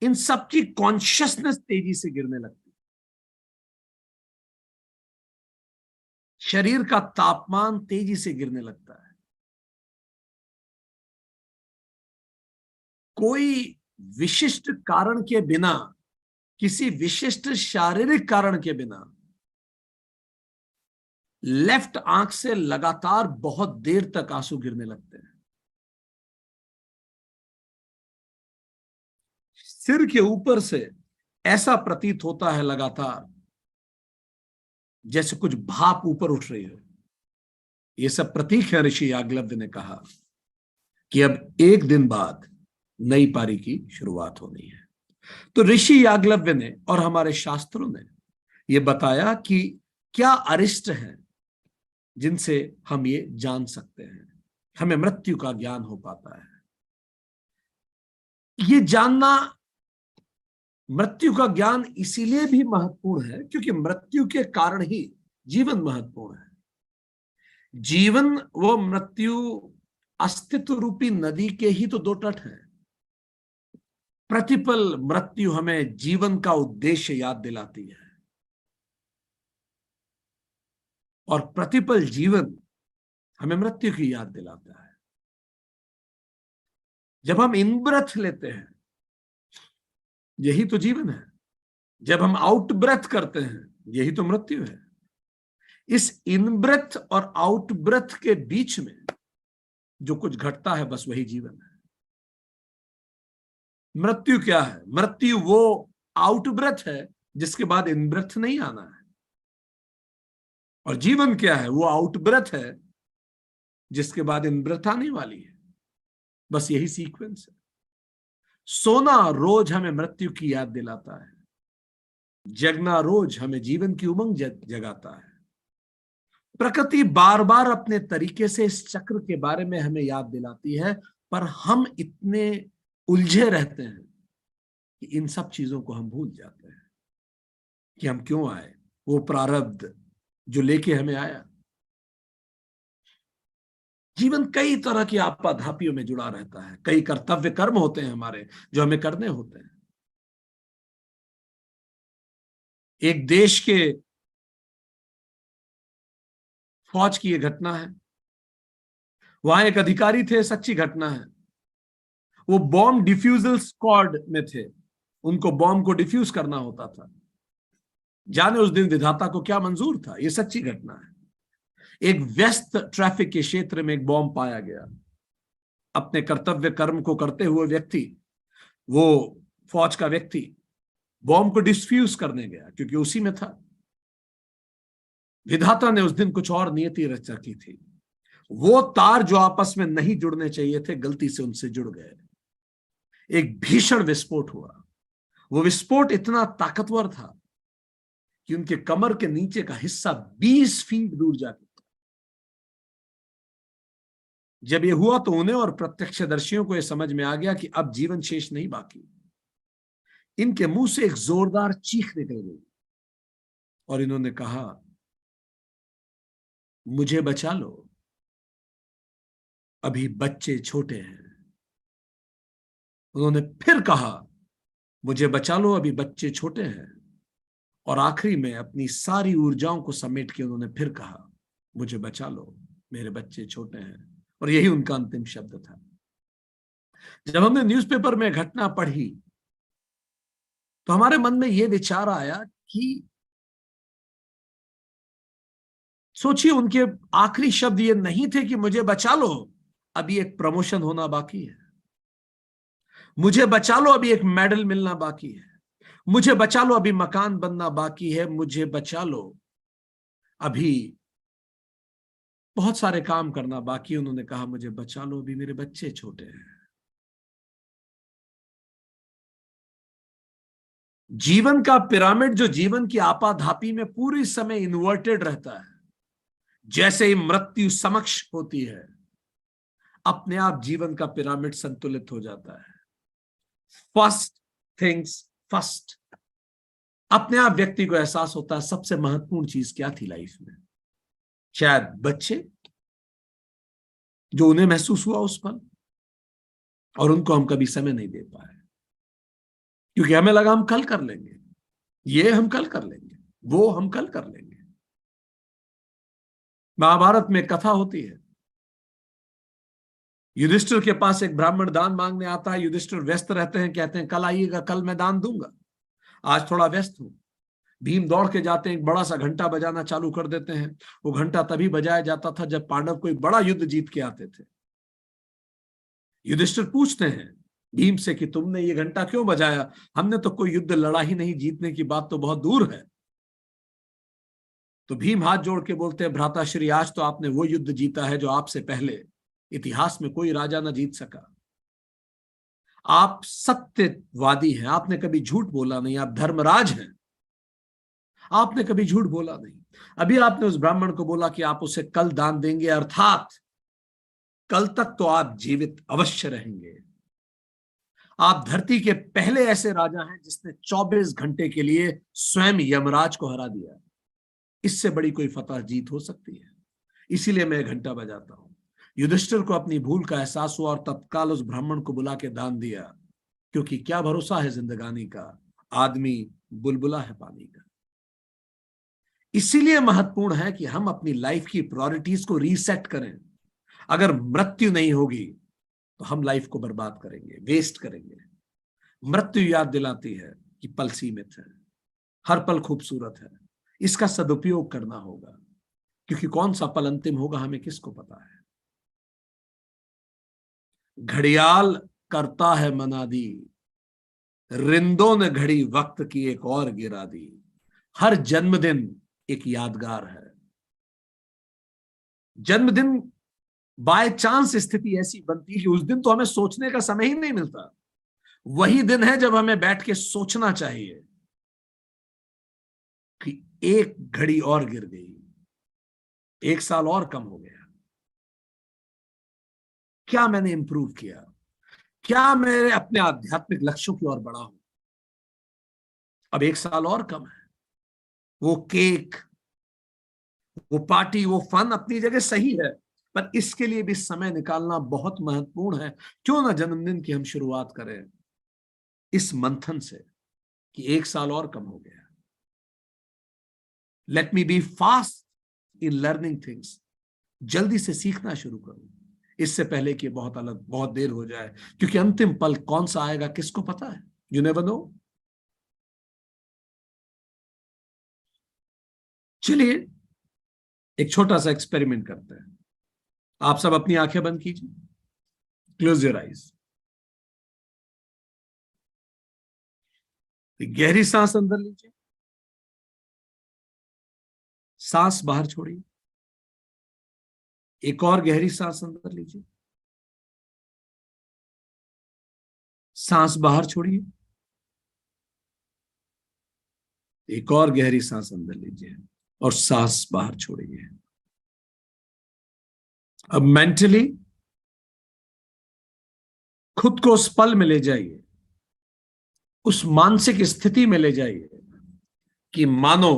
इन सब की कॉन्शियसनेस तेजी से गिरने लगती है। शरीर का तापमान तेजी से गिरने लगता है। कोई विशिष्ट कारण के बिना, किसी विशिष्ट शारीरिक कारण के बिना लेफ्ट आंख से लगातार बहुत देर तक आंसू गिरने लगते हैं। सिर के ऊपर से ऐसा प्रतीत होता है लगातार जैसे कुछ भाप ऊपर उठ रही है। ये सब प्रतीक है। ऋषि याज्ञवल्क्य ने कहा कि अब 1 दिन बाद नई पारी की शुरुआत होनी है। तो ऋषि याज्ञवल्क्य ने और हमारे शास्त्रों ने यह बताया कि क्या अरिष्ट हैं जिनसे हम ये जान सकते हैं, हमें मृत्यु का ज्ञान हो पाता है। ये जानना, मृत्यु का ज्ञान इसीलिए भी महत्वपूर्ण है क्योंकि मृत्यु के कारण ही जीवन महत्वपूर्ण है। जीवन व मृत्यु अस्तित्व रूपी नदी के ही तो 2 तट हैं। प्रतिपल मृत्यु हमें जीवन का उद्देश्य याद दिलाती है और प्रतिपल जीवन हमें मृत्यु की याद दिलाता है। जब हम इन ब्रेथ लेते हैं यही तो जीवन है, जब हम आउट ब्रेथ करते हैं यही तो मृत्यु है। इस इन ब्रेथ और आउट ब्रेथ के बीच में जो कुछ घटता है बस वही जीवन है। मृत्यु क्या है? मृत्यु वो आउट ब्रेथ है जिसके बाद इन ब्रेथ नहीं आना है, और जीवन क्या है? वो आउट ब्रेथ है जिसके बाद इन ब्रेथ आने वाली है। बस यही सीक्वेंस है। सोना रोज हमें मृत्यु की याद दिलाता है, जगना रोज हमें जीवन की उमंग जगाता है। प्रकृति बार बार अपने तरीके से इस चक्र के बारे में हमें याद दिलाती है, पर हम इतने उलझे रहते हैं कि इन सब चीजों को हम भूल जाते हैं कि हम क्यों आए, वो प्रारब्ध जो लेके हमें आया। जीवन कई तरह की आपाधापियों में जुड़ा रहता है, कई कर्तव्य कर्म होते हैं हमारे जो हमें करने होते हैं। एक देश के फौज की यह घटना है। वहां एक अधिकारी थे, सच्ची घटना है। वो बॉम्ब डिफ्यूजल स्क्वाड में थे, उनको बॉम्ब को डिफ्यूज करना होता था। जाने उस दिन विधाता को क्या मंजूर था। यह सच्ची घटना है। एक व्यस्त ट्रैफिक के क्षेत्र में एक बॉम्ब पाया गया। अपने कर्तव्य कर्म को करते हुए व्यक्ति, वो फौज का व्यक्ति, बॉम्ब को डिफ्यूज करने गया क्योंकि उसी में था। विधाता ने उस दिन कुछ और नियति रच रखी थी। वो तार जो आपस में नहीं जुड़ने चाहिए थे गलती से उनसे जुड़ गए। एक भीषण विस्फोट हुआ। वो विस्फोट इतना ताकतवर था कि उनके कमर के नीचे का हिस्सा 20 फीट दूर जाके, जब ये हुआ तो उन्हें और प्रत्यक्षदर्शियों को यह समझ में आ गया कि अब जीवन शेष नहीं बाकी। इनके मुंह से एक जोरदार चीख निकल गई और इन्होंने कहा, मुझे बचा लो, अभी बच्चे छोटे हैं। उन्होंने फिर कहा, मुझे बचा लो, अभी बच्चे छोटे हैं। और आखिरी में अपनी सारी ऊर्जाओं को समेट के उन्होंने फिर कहा, मुझे बचा लो, मेरे बच्चे छोटे हैं। और यही उनका अंतिम शब्द था। जब हमने न्यूज़पेपर में घटना पढ़ी तो हमारे मन में यह विचार आया कि सोचिए, उनके आखिरी शब्द ये नहीं थे कि मुझे बचा लो, अभी एक प्रमोशन होना बाकी है। मुझे बचा लो, अभी एक मेडल मिलना बाकी है। मुझे बचा लो, अभी मकान बनना बाकी है। मुझे बचा लो, अभी बहुत सारे काम करना बाकी है। उन्होंने कहा, मुझे बचा लो, अभी मेरे बच्चे छोटे हैं। जीवन का पिरामिड जो जीवन की आपाधापी में पूरी समय इन्वर्टेड रहता है, जैसे ही मृत्यु समक्ष होती है, अपने आप जीवन का पिरामिड संतुलित हो जाता है। First things first. अपने आप व्यक्ति को एहसास होता है सबसे महत्वपूर्ण चीज क्या थी लाइफ में। शायद बच्चे, जो उन्हें महसूस हुआ उस पल, और उनको हम कभी समय नहीं दे पाए, क्योंकि हमें लगा हम कल कर लेंगे, ये हम कल कर लेंगे, वो हम कल कर लेंगे। महाभारत में कथा होती है, युधिष्ठिर के पास एक ब्राह्मण दान मांगने आता है। युधिष्ठिर व्यस्त रहते हैं, कहते हैं कल आइएगा, कल मैं दान दूंगा, आज थोड़ा व्यस्त हूं। भीम दौड़ के जाते हैं, एक बड़ा सा घंटा बजाना चालू कर देते हैं। वो घंटा तभी बजाया जाता था जब पांडव कोई बड़ा युद्ध जीत के आते थे। युधिष्ठिर पूछते हैं भीम से कि तुमने ये घंटा क्यों बजाया? हमने तो कोई युद्ध लड़ा ही नहीं, जीतने की बात तो बहुत दूर है। तो भीम हाथ जोड़ के बोलते हैं, भ्राताश्री, आज तो आपने वो युद्ध जीता है जो आपसे पहले इतिहास में कोई राजा ना जीत सका। आप सत्यवादी हैं, आपने कभी झूठ बोला नहीं, आप धर्मराज हैं, आपने कभी झूठ बोला नहीं। अभी आपने उस ब्राह्मण को बोला कि आप उसे कल दान देंगे, अर्थात कल तक तो आप जीवित अवश्य रहेंगे। आप धरती के पहले ऐसे राजा हैं जिसने 24 घंटे के लिए स्वयं यमराज को हरा दिया। इससे बड़ी कोई फतह जीत हो सकती है? इसीलिए मैं घंटा बजाता हूं। युधिष्ठिर को अपनी भूल का एहसास हुआ और तत्काल उस ब्राह्मण को बुला के दान दिया, क्योंकि क्या भरोसा है जिंदगानी का, आदमी बुलबुला है पानी का। इसीलिए महत्वपूर्ण है कि हम अपनी लाइफ की प्रायोरिटीज को रीसेट करें। अगर मृत्यु नहीं होगी तो हम लाइफ को बर्बाद करेंगे, वेस्ट करेंगे। मृत्यु याद दिलाती है कि पल सीमित है, हर पल खूबसूरत है, इसका सदुपयोग करना होगा, क्योंकि कौन सा पल अंतिम होगा हमें किसको पता है। घड़ियाल करता है मनादी, रिंदों ने घड़ी वक्त की एक और गिरा दी। हर जन्मदिन एक यादगार है। जन्मदिन बाय चांस स्थिति ऐसी बनती है कि उस दिन तो हमें सोचने का समय ही नहीं मिलता। वही दिन है जब हमें बैठ के सोचना चाहिए कि एक घड़ी और गिर गई, एक साल और कम हो गया, क्या मैंने इंप्रूव किया, क्या मैं अपने आध्यात्मिक लक्ष्यों की ओर बढ़ा हूं। अब एक साल और कम है। वो केक, वो पार्टी, वो फन अपनी जगह सही है, पर इसके लिए भी समय निकालना बहुत महत्वपूर्ण है। क्यों ना जन्मदिन की हम शुरुआत करें इस मंथन से कि एक साल और कम हो गया। Let me be fast in learning things. जल्दी से सीखना शुरू करूं, इससे पहले कि बहुत देर हो जाए, क्योंकि अंतिम पल कौन सा आएगा किसको पता है। You never know. चलिए एक छोटा सा एक्सपेरिमेंट करते हैं। आप सब अपनी आंखें बंद कीजिए, क्लोज योर आइज। गहरी सांस अंदर लीजिए, सांस बाहर छोड़िए। एक और गहरी सांस अंदर लीजिए, सांस बाहर छोड़िए। एक और गहरी सांस अंदर लीजिए और सांस बाहर छोड़िए। अब मेंटली खुद को उस पल में ले जाइए, उस मानसिक स्थिति में ले जाइए कि मानो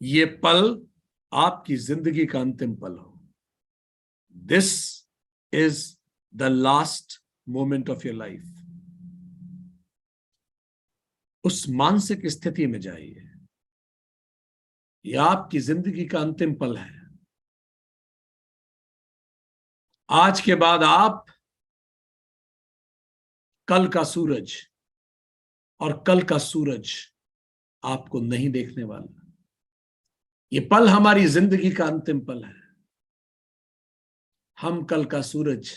ये पल आपकी जिंदगी का अंतिम पल हो। This is the last moment of your life. उस मानसिक स्थिति में जाइए, यह आपकी जिंदगी का अंतिम पल है। आज के बाद आप कल का सूरज और कल का सूरज आपको नहीं देखने वाला। ये पल हमारी जिंदगी का अंतिम पल है। हम कल का सूरज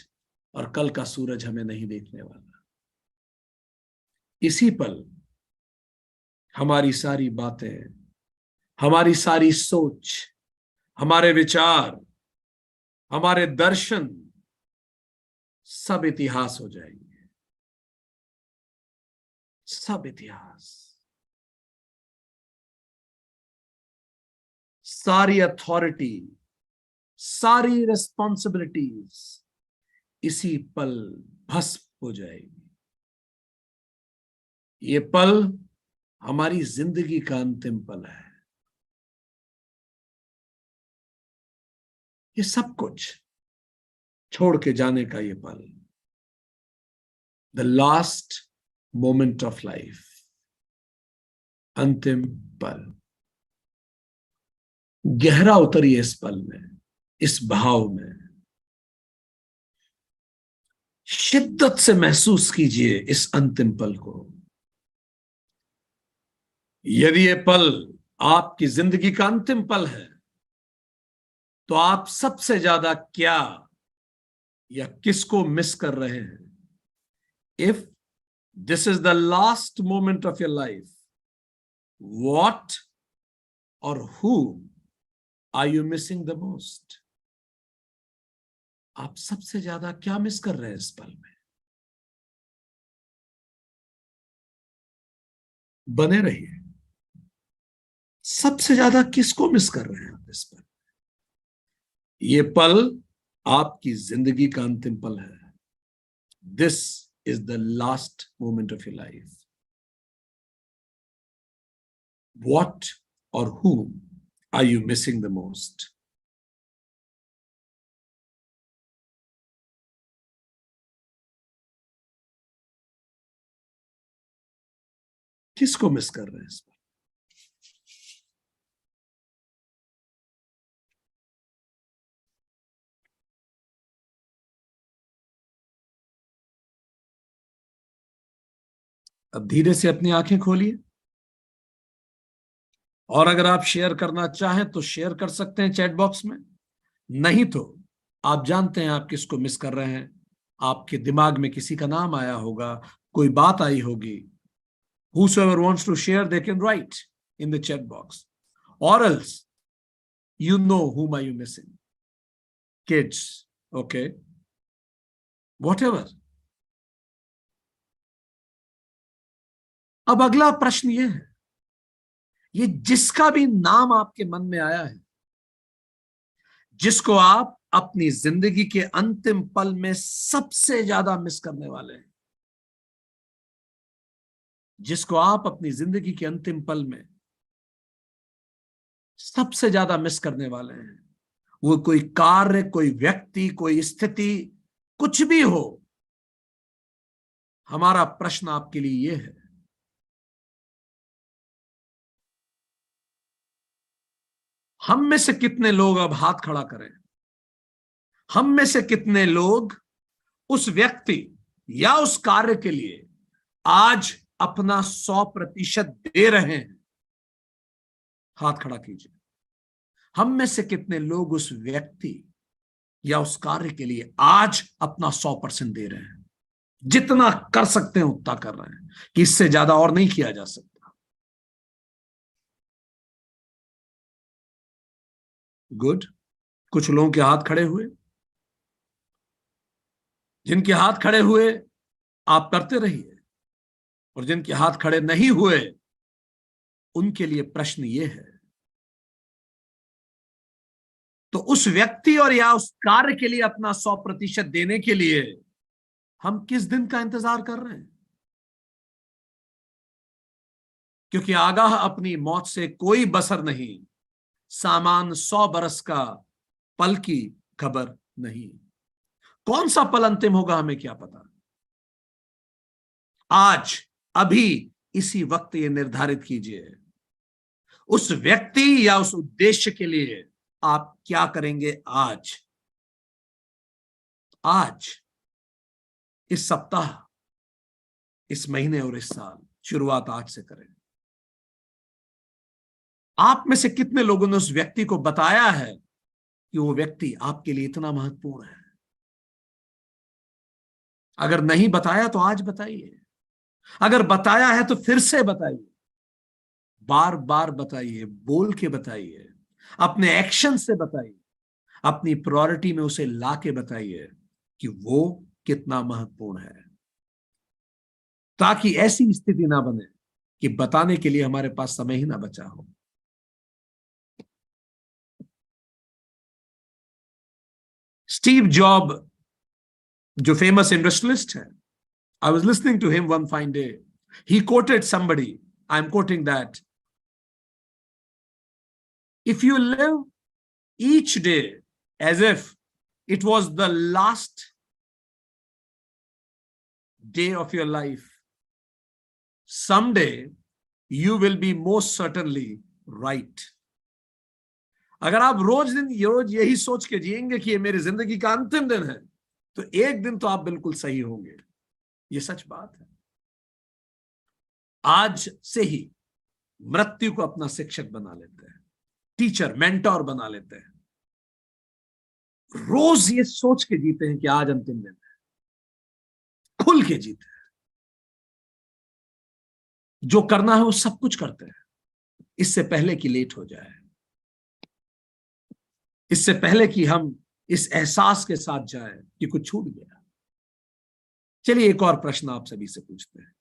और कल का सूरज हमें नहीं देखने वाला। इसी पल हमारी सारी बातें, हमारी सारी सोच, हमारे विचार, हमारे दर्शन सब इतिहास हो जाएंगे। सब इतिहास, सारी अथॉरिटी, सारी रिस्पॉन्सिबिलिटीज इसी पल भस्म हो जाएगी। ये पल हमारी जिंदगी का अंतिम पल है। ये सब कुछ छोड़ के जाने का ये पल, the last moment of life, अंतिम पल। गहरा उतरिए इस पल में, इस भाव में। शिद्दत से महसूस कीजिए इस अंतिम पल को। यदि ये पल आपकी जिंदगी का अंतिम पल है, तो आप सबसे ज्यादा क्या या किसको मिस कर रहे हैं? If this is the last moment of your life, what और who are you missing the most? आप सबसे ज्यादा क्या मिस कर रहे हैं इस पल में? बने रहिए। सबसे ज्यादा किसको मिस कर रहे हैं आप इस पल? ये पल आपकी जिंदगी का अंतिम पल है। This is the last moment of your life. What और who are you missing the most? किसको मिस कर रहे हैं इस पर? अब धीरे से अपनी आंखें खोलिए, और अगर आप शेयर करना चाहें तो शेयर कर सकते हैं चैट बॉक्स में। नहीं तो आप जानते हैं आप किसको मिस कर रहे हैं। आपके दिमाग में किसी का नाम आया होगा, कोई बात आई होगी। Whosoever wants to share, they can write in the chat box. Or else, you know whom are you missing? Kids, okay? Whatever. अब अगला प्रश्न ये है, ये जिसका भी नाम आपके मन में आया है, जिसको आप अपनी जिंदगी के अंतिम पल में सबसे ज्यादा मिस करने वाले हैं, जिसको आप अपनी जिंदगी के अंतिम पल में सबसे ज्यादा मिस करने वाले हैं, वो कोई कार्य, कोई व्यक्ति, कोई स्थिति, कुछ भी हो। हमारा प्रश्न आपके लिए यह है, हम में से कितने लोग, अब हाथ खड़ा करें, हम में से कितने लोग उस व्यक्ति या उस कार्य के लिए आज अपना 100% दे रहे हैं? हाथ खड़ा कीजिए। हम में से कितने लोग उस व्यक्ति या उस कार्य के लिए आज अपना 100% दे रहे हैं? जितना कर सकते हैं उतना कर रहे हैं, कि इससे ज्यादा और नहीं किया जा सकता। गुड। कुछ लोगों के हाथ खड़े हुए। जिनके हाथ खड़े हुए आप करते रहिए, और जिनके हाथ खड़े नहीं हुए उनके लिए प्रश्न ये है, तो उस व्यक्ति और या उस कार्य के लिए अपना 100% देने के लिए हम किस दिन का इंतजार कर रहे हैं? क्योंकि आगाह अपनी मौत से कोई बसर नहीं, सामान 100 बरस का, पल की खबर नहीं। कौन सा पल अंतिम होगा हमें क्या पता। आज, अभी, इसी वक्त ये निर्धारित कीजिए, उस व्यक्ति या उस उद्देश्य के लिए आप क्या करेंगे आज। आज, इस सप्ताह, इस महीने और इस साल, शुरुआत आज से करें। आप में से कितने लोगों ने उस व्यक्ति को बताया है कि वो व्यक्ति आपके लिए इतना महत्वपूर्ण है? अगर नहीं बताया तो आज बताइए, अगर बताया है तो फिर से बताइए, बार बार बताइए, बोल के बताइए, अपने एक्शन से बताइए, अपनी प्रायोरिटी में उसे ला के बताइए कि वो कितना महत्वपूर्ण है, ताकि ऐसी स्थिति ना बने कि बताने के लिए हमारे पास समय ही ना बचा हो। स्टीव जॉब, जो फेमस इंडस्ट्रियलिस्ट है, I was listening to him one fine day. He quoted somebody. I'm quoting that. If you live each day as if it was the last day of your life, someday you will be most certainly right. अगर आप रोज यही सोच के जिएंगे कि ये मेरी जिंदगी का अंतिम दिन है, तो एक दिन तो आप बिल्कुल सही होंगे। ये सच बात है। आज से ही मृत्यु को अपना शिक्षक बना लेते हैं, टीचर, मेंटोर बना लेते हैं। रोज ये सोच के जीते हैं कि आज अंतिम दिन है, खुल के जीते हैं, जो करना है वो सब कुछ करते हैं, इससे पहले कि लेट हो जाए, इससे पहले कि हम इस एहसास के साथ जाएं कि कुछ छूट गया। चलिए एक और प्रश्न आप सभी से पूछते हैं।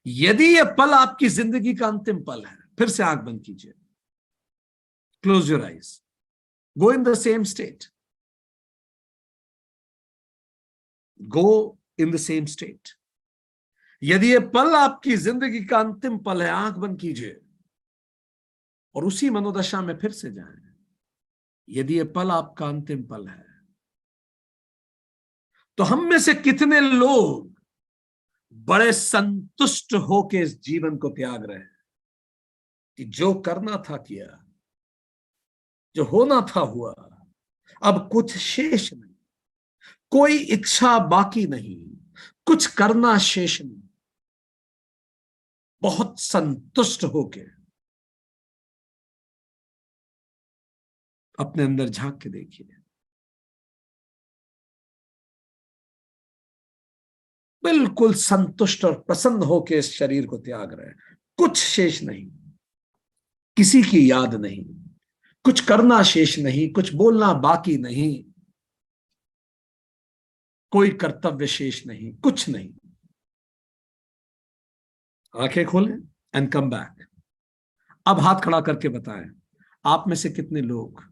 यदि यह पल आपकी जिंदगी का अंतिम पल है, फिर से आंख बंद कीजिए, close your eyes, go in the same state, go in the same state. यदि यह पल आपकी जिंदगी का अंतिम पल है, आंख बंद कीजिए और उसी मनोदशा में फिर से जाएं। यदि यह पल आपका अंतिम पल है, तो हम में से कितने लोग बड़े संतुष्ट होकर इस जीवन को त्याग रहे हैं कि जो करना था किया, जो होना था हुआ, अब कुछ शेष नहीं, कोई इच्छा बाकी नहीं, कुछ करना शेष नहीं। बहुत संतुष्ट होके अपने अंदर झांक के देखिए, बिल्कुल संतुष्ट और प्रसन्न होके इस शरीर को त्याग रहे हैं। कुछ शेष नहीं, किसी की याद नहीं, कुछ करना शेष नहीं, कुछ बोलना बाकी नहीं, कोई कर्तव्य शेष नहीं, कुछ नहीं। आंखें खोलें एंड कम बैक। अब हाथ खड़ा करके बताएं, आप में से कितने लोग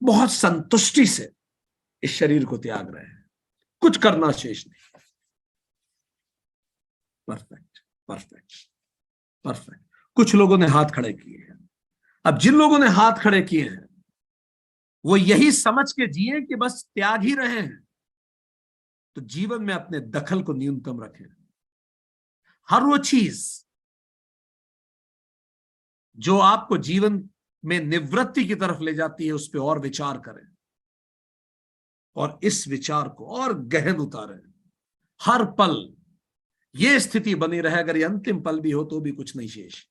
बहुत संतुष्टि से इस शरीर को त्याग रहे हैं, कुछ करना शेष नहीं। Perfect, perfect, perfect. कुछ लोगों ने हाथ खड़े किए हैं। अब जिन लोगों ने हाथ खड़े किए हैं, वो यही समझ के जिए कि बस त्याग ही रहे हैं, तो जीवन में अपने दखल को न्यूनतम रखें। हर वो चीज जो आपको जीवन में निवृत्ति की तरफ ले जाती है, उस पर और विचार करें और इस विचार को और गहन उतारें। हर पल ये स्थिति बनी रहे, अगर ये अंतिम पल भी हो तो भी कुछ नहीं शेष।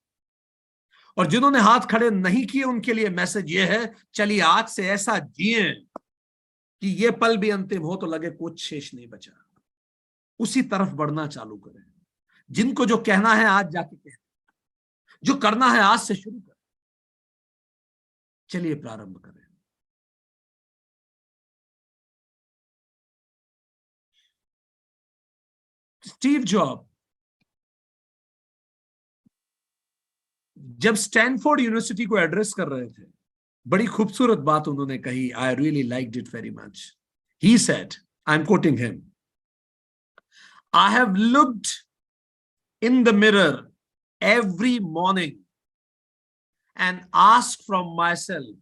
और जिन्होंने हाथ खड़े नहीं किए, उनके लिए मैसेज ये है, चलिए आज से ऐसा जिए कि ये पल भी अंतिम हो तो लगे कुछ शेष नहीं बचा। उसी तरफ बढ़ना चालू करें। जिनको जो कहना है आज जाके कहें, जो करना है आज से शुरू करें। चलिए प्रारंभ करें। स्टीव जॉब जब स्टैनफोर्ड यूनिवर्सिटी को एड्रेस कर रहे थे, बड़ी खूबसूरत बात उन्होंने कही. I really liked it very much. He said, I am quoting him, I have looked in the mirror every morning and asked from myself,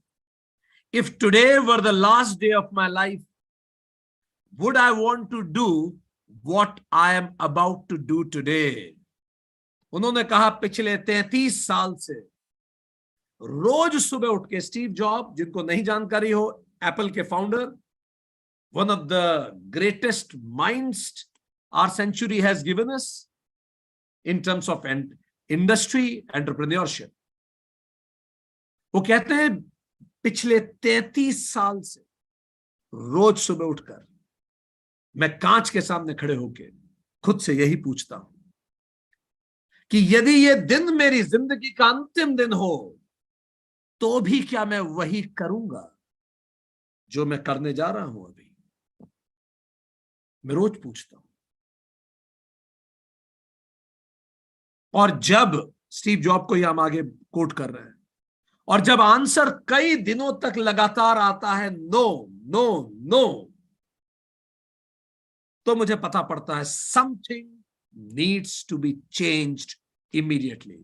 if today were the last day of my life, would I want to do what I am about to do today? उन्होंने कहा पिछले 33 साल से रोज सुबह उठ के, Steve job, जिनको नहीं जानकारी हो, एप्पल के founder, one of the greatest minds our century has given us in terms of industry, entrepreneurship. वो कहते हैं पिछले 33 साल से रोज सुबह उठकर मैं कांच के सामने खड़े होके खुद से यही पूछता हूं कि यदि ये दिन मेरी जिंदगी का अंतिम दिन हो तो भी क्या मैं वही करूंगा जो मैं करने जा रहा हूं अभी. मैं रोज पूछता हूं. और जब स्टीव जॉब को ही हम आगे कोट कर रहे हैं, और जब आंसर कई दिनों तक लगातार आता है नो नो नो, तो मुझे पता पड़ता है something needs to be changed immediately.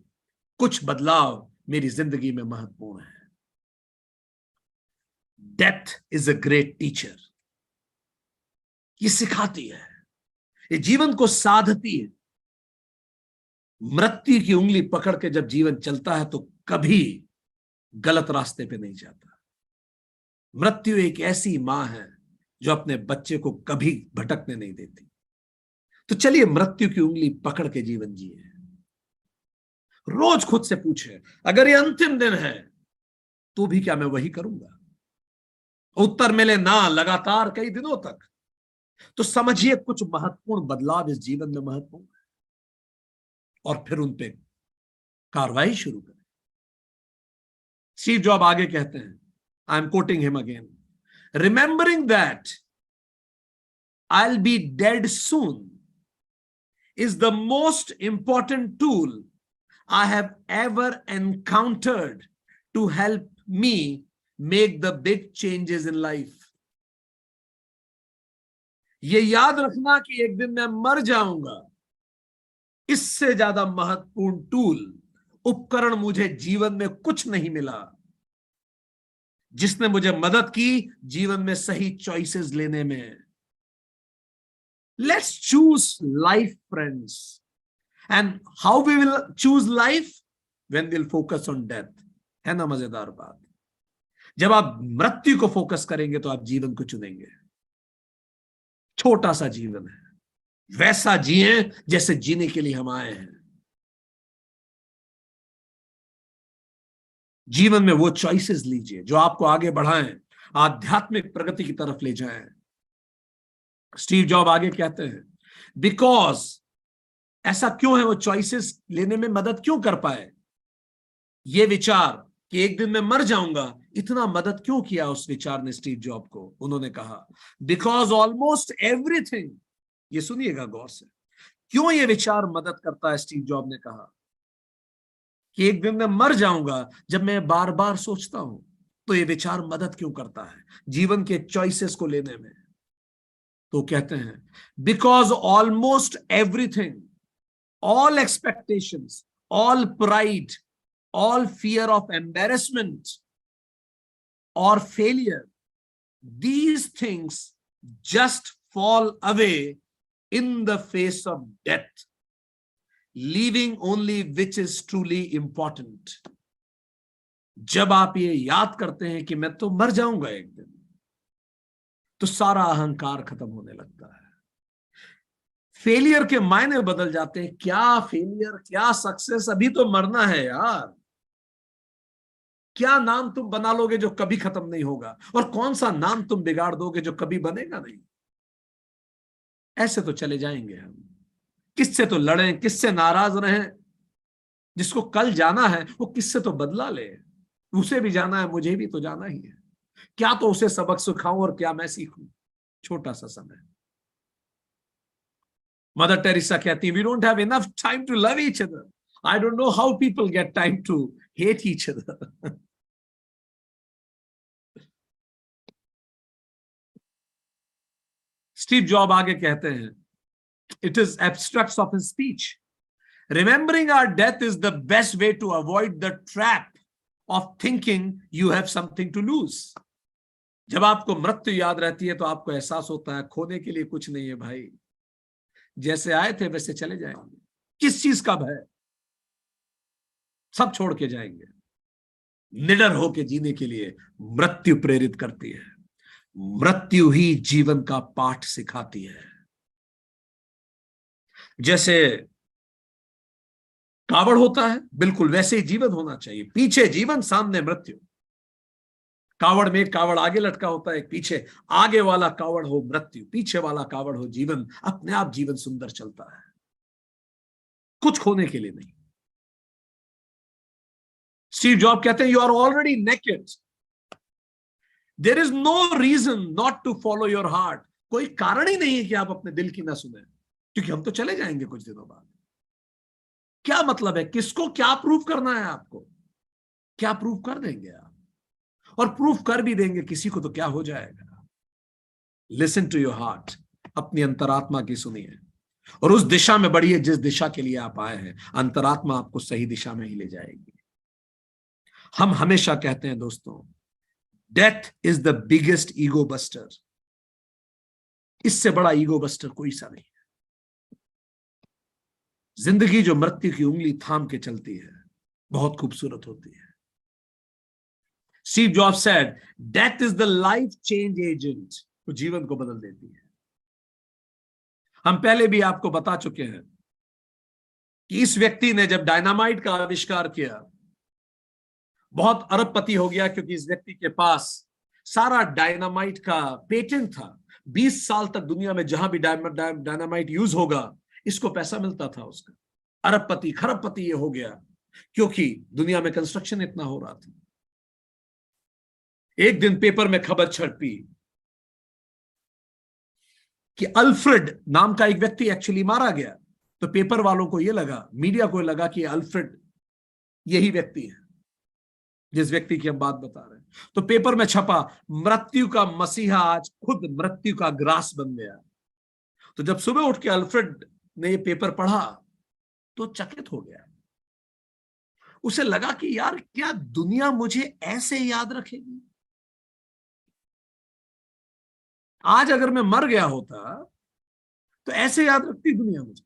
कुछ बदलाव मेरी जिंदगी में महत्वपूर्ण है. Death is a great teacher. ये सिखाती है, ये जीवन को साधती है. मृत्यु की उंगली पकड़ के जब जीवन चलता है तो कभी गलत रास्ते पे नहीं जाता. मृत्यु एक ऐसी मां है जो अपने बच्चे को कभी भटकने नहीं देती. तो चलिए मृत्यु की उंगली पकड़ के जीवन जिए. रोज खुद से पूछे, अगर ये अंतिम दिन है तो भी क्या मैं वही करूंगा? उत्तर मिले ना लगातार कई दिनों तक, तो समझिए कुछ महत्वपूर्ण बदलाव इस जीवन में महत्वपूर्ण है, और फिर उन पे कार्रवाई शुरू करें. स्टीव जॉब आगे कहते हैं, I am quoting him again, remembering that I will be dead soon is the most important tool I have ever encountered to help me make the big changes in life. ये याद रखना कि एक दिन मैं मर जाऊंगा, इससे ज्यादा महत्वपूर्ण टूल, उपकरण मुझे जीवन में कुछ नहीं मिला जिसने मुझे मदद की जीवन में सही चॉइसेस लेने में. Let's choose life friends, and how we will choose life? When we will focus on death. है ना मजेदार बात? जब आप मृत्यु को फोकस करेंगे तो आप जीवन को चुनेंगे. छोटा सा जीवन है, वैसा जिए जैसे जीने के लिए हम आए हैं. जीवन में वो चॉइसेस लीजिए जो आपको आगे बढ़ाएं, आध्यात्मिक प्रगति की तरफ ले जाएं. स्टीव जॉब आगे कहते हैं, बिकॉज, ऐसा क्यों है, वो चॉइसेस लेने में मदद क्यों कर पाए? ये विचार कि एक दिन मैं मर जाऊंगा, इतना मदद क्यों किया उस विचार ने स्टीव जॉब को? उन्होंने कहा, बिकॉज ऑलमोस्ट एवरीथिंग. ये सुनिएगा गौर से, क्यों ये विचार मदद करता है? स्टीव जॉब ने कहा कि एक दिन मैं मर जाऊंगा, जब मैं बार बार सोचता हूं तो ये विचार मदद क्यों करता है जीवन के चॉइसेस को लेने में? तो कहते हैं, because almost everything, all expectations, all pride, all fear of embarrassment or failure, these things just fall away in the face of death, leaving only which is truly important. जब आप ये याद करते हैं कि मैं तो मर जाऊंगा एक दिन, तो सारा अहंकार खत्म होने लगता है. फेलियर के मायने बदल जाते हैं. क्या फेलियर, क्या सक्सेस, अभी तो मरना है यार. क्या नाम तुम बना लोगे जो कभी खत्म नहीं होगा, और कौन सा नाम तुम बिगाड़ दोगे जो कभी बनेगा नहीं. ऐसे तो चले जाएंगे हम. किससे तो लड़ें, किससे नाराज रहें. जिसको कल जाना है वो किससे तो बदला ले. उसे भी जाना है, मुझे भी तो जाना ही है. क्या तो उसे सबक सिखाऊं और क्या मैं सीखूं. छोटा सा समय. मदर टेरेसा कहती, we don't have enough time to love each other. I don't know how people get time to hate each other. Steve job आगे कहते हैं, it is abstracts of his speech. Remembering our death is the best way to avoid the trap of thinking you have something to lose. जब आपको मृत्यु याद रहती है तो आपको एहसास होता है खोने के लिए कुछ नहीं है भाई, जैसे आए थे वैसे चले जाएंगे, किस चीज का भय, सब छोड़ के जाएंगे। निडर होके जीने के लिए मृत्यु प्रेरित करती है, मृत्यु ही जीवन का पाठ सिखाती है। जैसे कावड़ होता है, बिल्कुल वैसे ही जीवन होना चाहिए, पीछे जीवन सामने मृत्यु। कावड़ में एक कावड़ आगे लटका होता है, एक पीछे, आगे वाला कावड़ हो मृत्यु, पीछे वाला कावड़ हो जीवन। अपने आप जीवन सुंदर चलता है, कुछ खोने के लिए नहीं। स्टीव जॉब कहते हैं, you are already naked, there is no reason not to follow your heart. कोई कारण ही नहीं है कि आप अपने दिल की ना सुने, क्योंकि हम तो चले जाएंगे कुछ दिनों बाद। क्या मतलब है, किसको क्या प्रूफ करना है आपको? क्या प्रूफ कर देंगे आप? और प्रूफ कर भी देंगे किसी को तो क्या हो जाएगा? लिसन टू योर हार्ट, अपनी अंतरात्मा की सुनिए और उस दिशा में बढ़िए जिस दिशा के लिए आप आए हैं। अंतरात्मा आपको सही दिशा में ही ले जाएगी। हम हमेशा कहते हैं दोस्तों, death is the biggest ego buster. इससे बड़ा ईगो बस्टर कोई सा नहीं है। जिंदगी जो मृत्यु की उंगली थाम के चलती है, बहुत खूबसूरत होती है। Steve job said, death is the life change agent, वो जीवन को बदल देती है। हम पहले भी आपको बता चुके हैं कि इस व्यक्ति ने जब डायनामाइट का आविष्कार किया, बहुत अरबपति हो गया, क्योंकि इस व्यक्ति के पास सारा डायनामाइट का पेटेंट था। 20 साल तक दुनिया में जहां भी डायनामाइट यूज होगा, इसको पैसा मिलता था उसका। अरबपति खरबपति ये हो गया, क्योंकि दुनिया में कंस्ट्रक्शन इतना हो रहा था। एक दिन पेपर में खबर छपी कि अल्फ्रेड नाम का एक व्यक्ति एक्चुअली मारा गया। तो पेपर वालों को यह लगा, मीडिया को लगा कि अल्फ्रेड यही व्यक्ति है जिस व्यक्ति की हम बात बता रहे हैं। तो पेपर में छपा, मृत्यु का मसीहा आज खुद मृत्यु का ग्रास बन गया। तो जब सुबह उठ के अल्फ्रेड ने ये पेपर पढ़ा तो चकित हो गया। उसे लगा कि यार, क्या दुनिया मुझे ऐसे याद रखेगी? आज अगर मैं मर गया होता तो ऐसे याद रखती दुनिया मुझे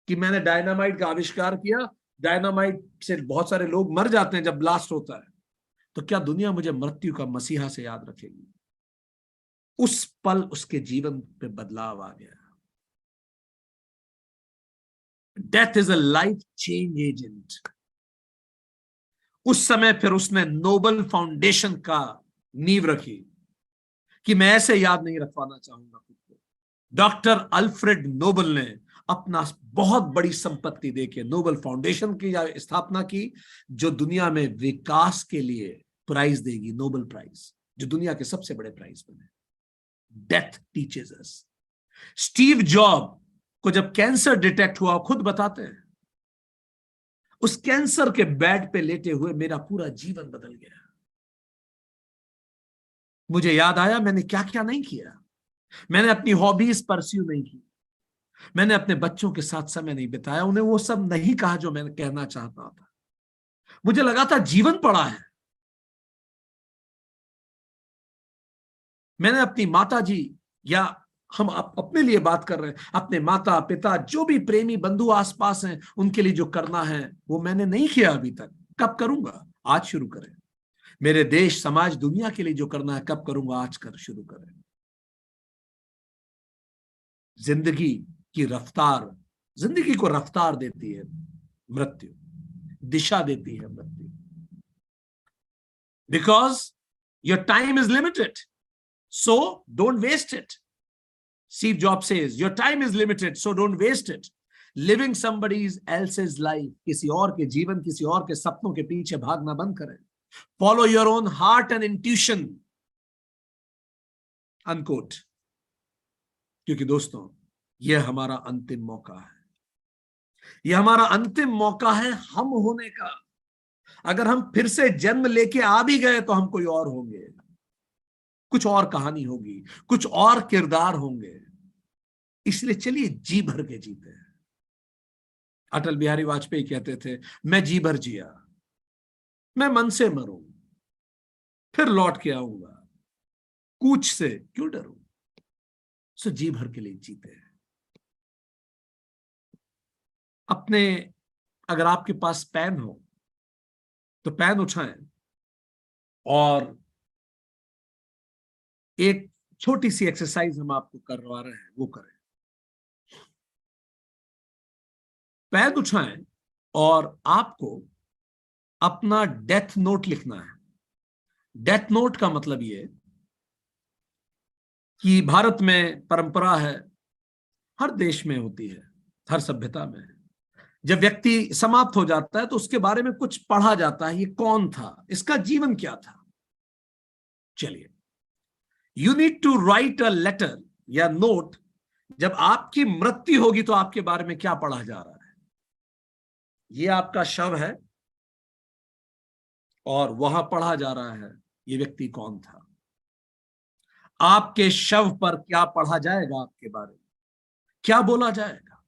कि मैंने डायनामाइट का आविष्कार किया। डायनामाइट से बहुत सारे लोग मर जाते हैं जब ब्लास्ट होता है, तो क्या दुनिया मुझे मृत्यु का मसीहा से याद रखेगी? उस पल उसके जीवन पे बदलाव आ गया। Death is a life change agent. उस समय फिर उसने नोबल फाउंडेशन का नींव रखी कि मैं ऐसे याद नहीं रखवाना चाहूंगा खुद को। डॉक्टर अल्फ्रेड नोबल ने अपना बहुत बड़ी संपत्ति देके नोबल फाउंडेशन की स्थापना की, जो दुनिया में विकास के लिए प्राइज देगी, नोबल प्राइज, जो दुनिया के सबसे बड़े प्राइज बने। Death teaches us. Steve job को जब कैंसर डिटेक्ट हुआ, खुद बताते हैं, उस कैंसर के बेड पे लेटे हुए मेरा पूरा जीवन बदल गया। मुझे याद आया मैंने क्या क्या नहीं किया। मैंने अपनी हॉबीज परस्यू नहीं की, मैंने अपने बच्चों के साथ समय नहीं बिताया, उन्हें वो सब नहीं कहा जो मैं कहना चाहता था। मुझे लगा था जीवन पड़ा है। मैंने अपनी माता जी, या हम अपने लिए बात कर रहे हैं, अपने माता पिता, जो भी प्रेमी बंधु आसपास हैं, उनके लिए जो करना है वो मैंने नहीं किया अभी तक। कब करूंगा? आज शुरू करें। मेरे देश समाज दुनिया के लिए जो करना है, कब करूंगा? आज कर शुरू करें। जिंदगी की रफ्तार, जिंदगी को रफ्तार देती है मृत्यु, दिशा देती है मृत्यु। Because your time is limited, so don't waste it. Steve Jobs says, your time is limited, so don't waste it. Living somebody else's life, किसी और के जीवन, किसी और के सपनों के पीछे भागना बंद करें। Follow your own heart and intuition. Unquote. क्योंकि दोस्तों, यह हमारा अंतिम मौका है। ये हमारा अंतिम मौका है हम होने का। अगर हम फिर से जन्म लेके आ भी गए तो हम कोई और होंगे, कुछ और कहानी होगी, कुछ और किरदार होंगे। इसलिए चलिए जी भर के जीते हैं। अटल बिहारी वाजपेयी कहते थे, मैं जी भर जिया, मैं मन से मरूं, फिर लौट के आऊंगा, कूच से क्यों डरूं। सो जी भर के लिए जीते हैं अपने। अगर आपके पास पेन हो तो पेन उठाएं और एक छोटी सी एक्सरसाइज हम आपको करवा रहे हैं, वो करें। पेन उठाएं और आपको अपना डेथ नोट लिखना है। डेथ नोट का मतलब ये कि भारत में परंपरा है, हर देश में होती है, हर सभ्यता में है, जब व्यक्ति समाप्त हो जाता है तो उसके बारे में कुछ पढ़ा जाता है, ये कौन था, इसका जीवन क्या था। चलिए, you need to write a letter या नोट। जब आपकी मृत्यु होगी तो आपके बारे में क्या पढ़ा जा रहा है। ये आपका शव है और वहां पढ़ा जा रहा है ये व्यक्ति कौन था। आपके शव पर क्या पढ़ा जाएगा, आपके बारे में क्या बोला जाएगा।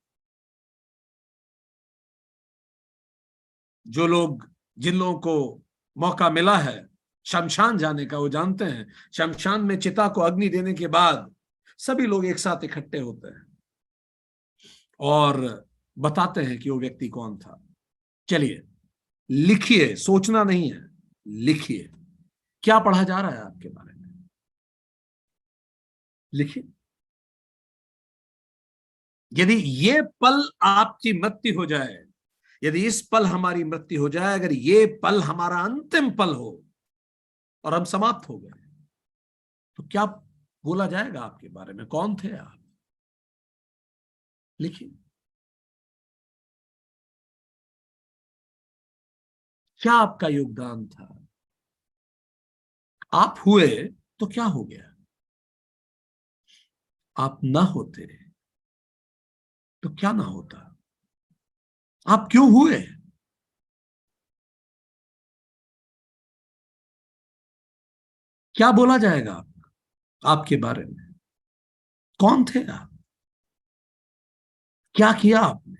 जो लोग, जिन लोगों को मौका मिला है शमशान जाने का, वो जानते हैं शमशान में चिता को अग्नि देने के बाद सभी लोग एक साथ इकट्ठे होते हैं और बताते हैं कि वो व्यक्ति कौन था। चलिए लिखिए, सोचना नहीं है, लिखिए क्या पढ़ा जा रहा है आपके बारे में, लिखिए। यदि ये पल आपकी मृत्यु हो जाए, यदि इस पल हमारी मृत्यु हो जाए, अगर ये पल हमारा अंतिम पल हो और हम समाप्त हो गए, तो क्या बोला जाएगा आपके बारे में, कौन थे आप, लिखिए। क्या आपका योगदान था। आप हुए तो क्या हो गया, आप ना होते तो क्या ना होता, आप क्यों हुए। क्या बोला जाएगा आपके बारे में, कौन थे आप, क्या किया आपने,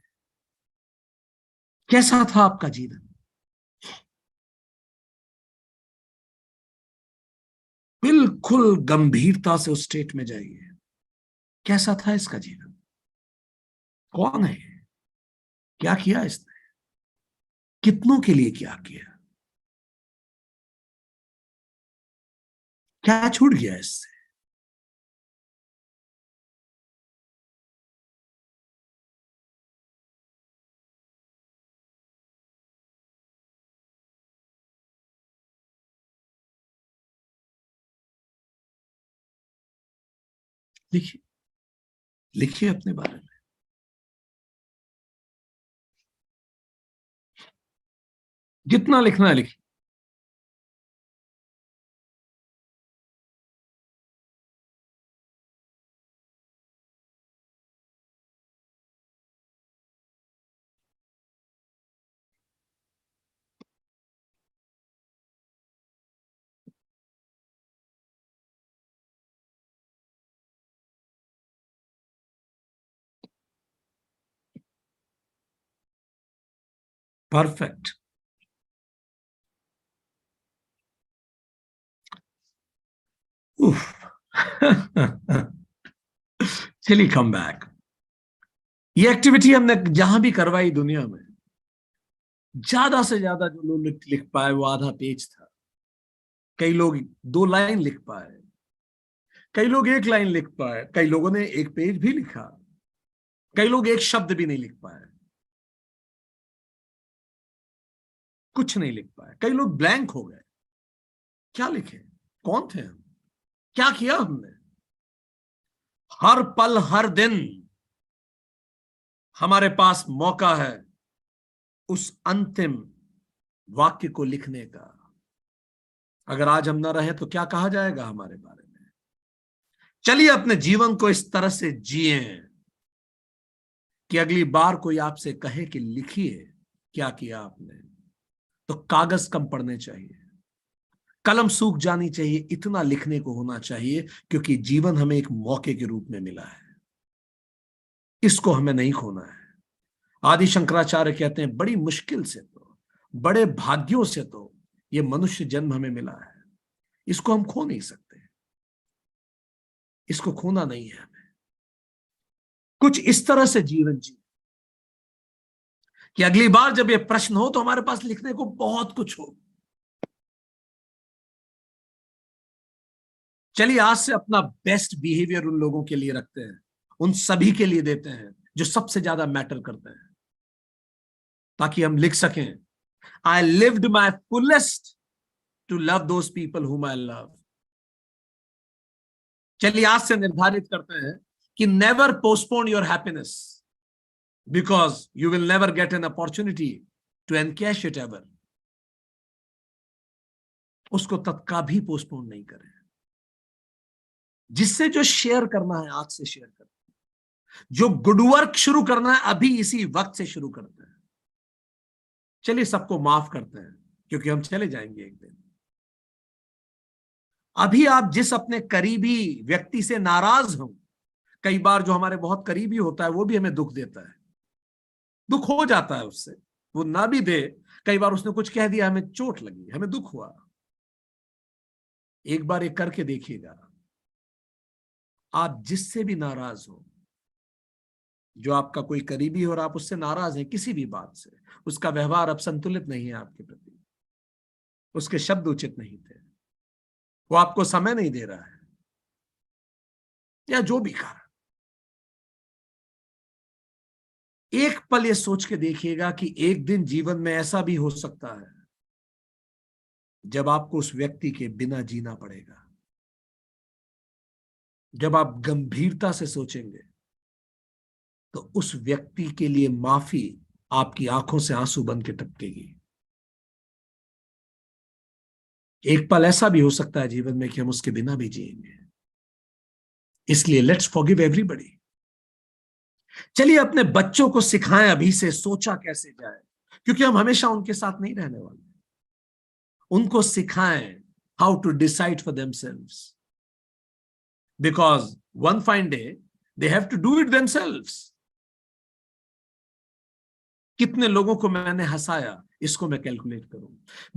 कैसा था आपका जीवन। बिल्कुल गंभीरता से उस स्टेट में जाइए। कैसा था इसका जीवन, कौन है ये? क्या किया इसने, कितनों के लिए क्या किया, क्या छूट गया इससे। लिखिए, लिखिए अपने बारे में। जितना लिखना है लिखिए। परफेक्ट। चलिए कम बैक। ये एक्टिविटी हमने जहां भी करवाई दुनिया में, ज्यादा से ज्यादा जो लोग लिख पाए वो आधा पेज था। कई लोग 2 लाइन लिख पाए, कई लोग 1 लाइन लिख पाए, कई लोगों ने 1 पेज भी लिखा, कई लोग एक शब्द भी नहीं लिख पाए, कुछ नहीं लिख पाए, कई लोग ब्लैंक हो गए। क्या लिखे, कौन थे हम, क्या किया हमने। हर पल हर दिन हमारे पास मौका है उस अंतिम वाक्य को लिखने का। अगर आज हम ना रहे तो क्या कहा जाएगा हमारे बारे में। चलिए अपने जीवन को इस तरह से जिए कि अगली बार कोई आपसे कहे कि लिखिए क्या किया आपने, तो कागज कम पड़ने चाहिए, कलम सूख जानी चाहिए, इतना लिखने को होना चाहिए, क्योंकि जीवन हमें एक मौके के रूप में मिला है, इसको हमें नहीं खोना है। आदि शंकराचार्य कहते हैं बड़ी मुश्किल से तो, बड़े भाग्यों से तो ये मनुष्य जन्म हमें मिला है, इसको हम खो नहीं सकते, इसको खोना नहीं है हमें। कुछ इस तरह से जीवन जी कि अगली बार जब ये प्रश्न हो तो हमारे पास लिखने को बहुत कुछ हो। चलिए आज से अपना बेस्ट बिहेवियर उन लोगों के लिए रखते हैं, उन सभी के लिए देते हैं जो सबसे ज्यादा मैटर करते हैं, ताकि हम लिख सकें, I lived my fullest to love those people whom I love. चलिए आज से निर्धारित करते हैं कि never postpone your happiness, because you will never get an opportunity to encash it ever. उसको तत्काल भी पोस्टपोन नहीं करें। जिससे जो शेयर करना है आज से शेयर करें, जो गुड वर्क शुरू करना है अभी इसी वक्त से शुरू करते हैं। चलिए सबको माफ करते हैं क्योंकि हम चले जाएंगे एक दिन। अभी आप जिस अपने करीबी व्यक्ति से नाराज हो, कई बार जो हमारे बहुत करीबी होता है वो भी हमें दुख देता है, दुख हो जाता है उससे, वो ना भी दे, कई बार उसने कुछ कह दिया, हमें चोट लगी, हमें दुख हुआ। एक बार ये करके देखिएगा, आप जिससे भी नाराज हो, जो आपका कोई करीबी हो और आप उससे नाराज हैं किसी भी बात से, उसका व्यवहार अब संतुलित नहीं है आपके प्रति, उसके शब्द उचित नहीं थे, वो आपको समय नहीं दे रहा है, या जो भी कारण, एक पल ये सोच के देखिएगा कि एक दिन जीवन में ऐसा भी हो सकता है जब आपको उस व्यक्ति के बिना जीना पड़ेगा। जब आप गंभीरता से सोचेंगे तो उस व्यक्ति के लिए माफी आपकी आंखों से आंसू बन के टपकेगी। एक पल ऐसा भी हो सकता है जीवन में कि हम उसके बिना भी जिएंगे। इसलिए लेट्स फॉरगिव एवरीबॉडी। चलिए अपने बच्चों को सिखाएं अभी से सोचा कैसे जाए, क्योंकि हम हमेशा उनके साथ नहीं रहने वाले। उनको सिखाएं how to decide for themselves, because one fine day they have to do it themselves. कितने लोगों को मैंने हंसाया, इसको मैं कैलकुलेट करूं।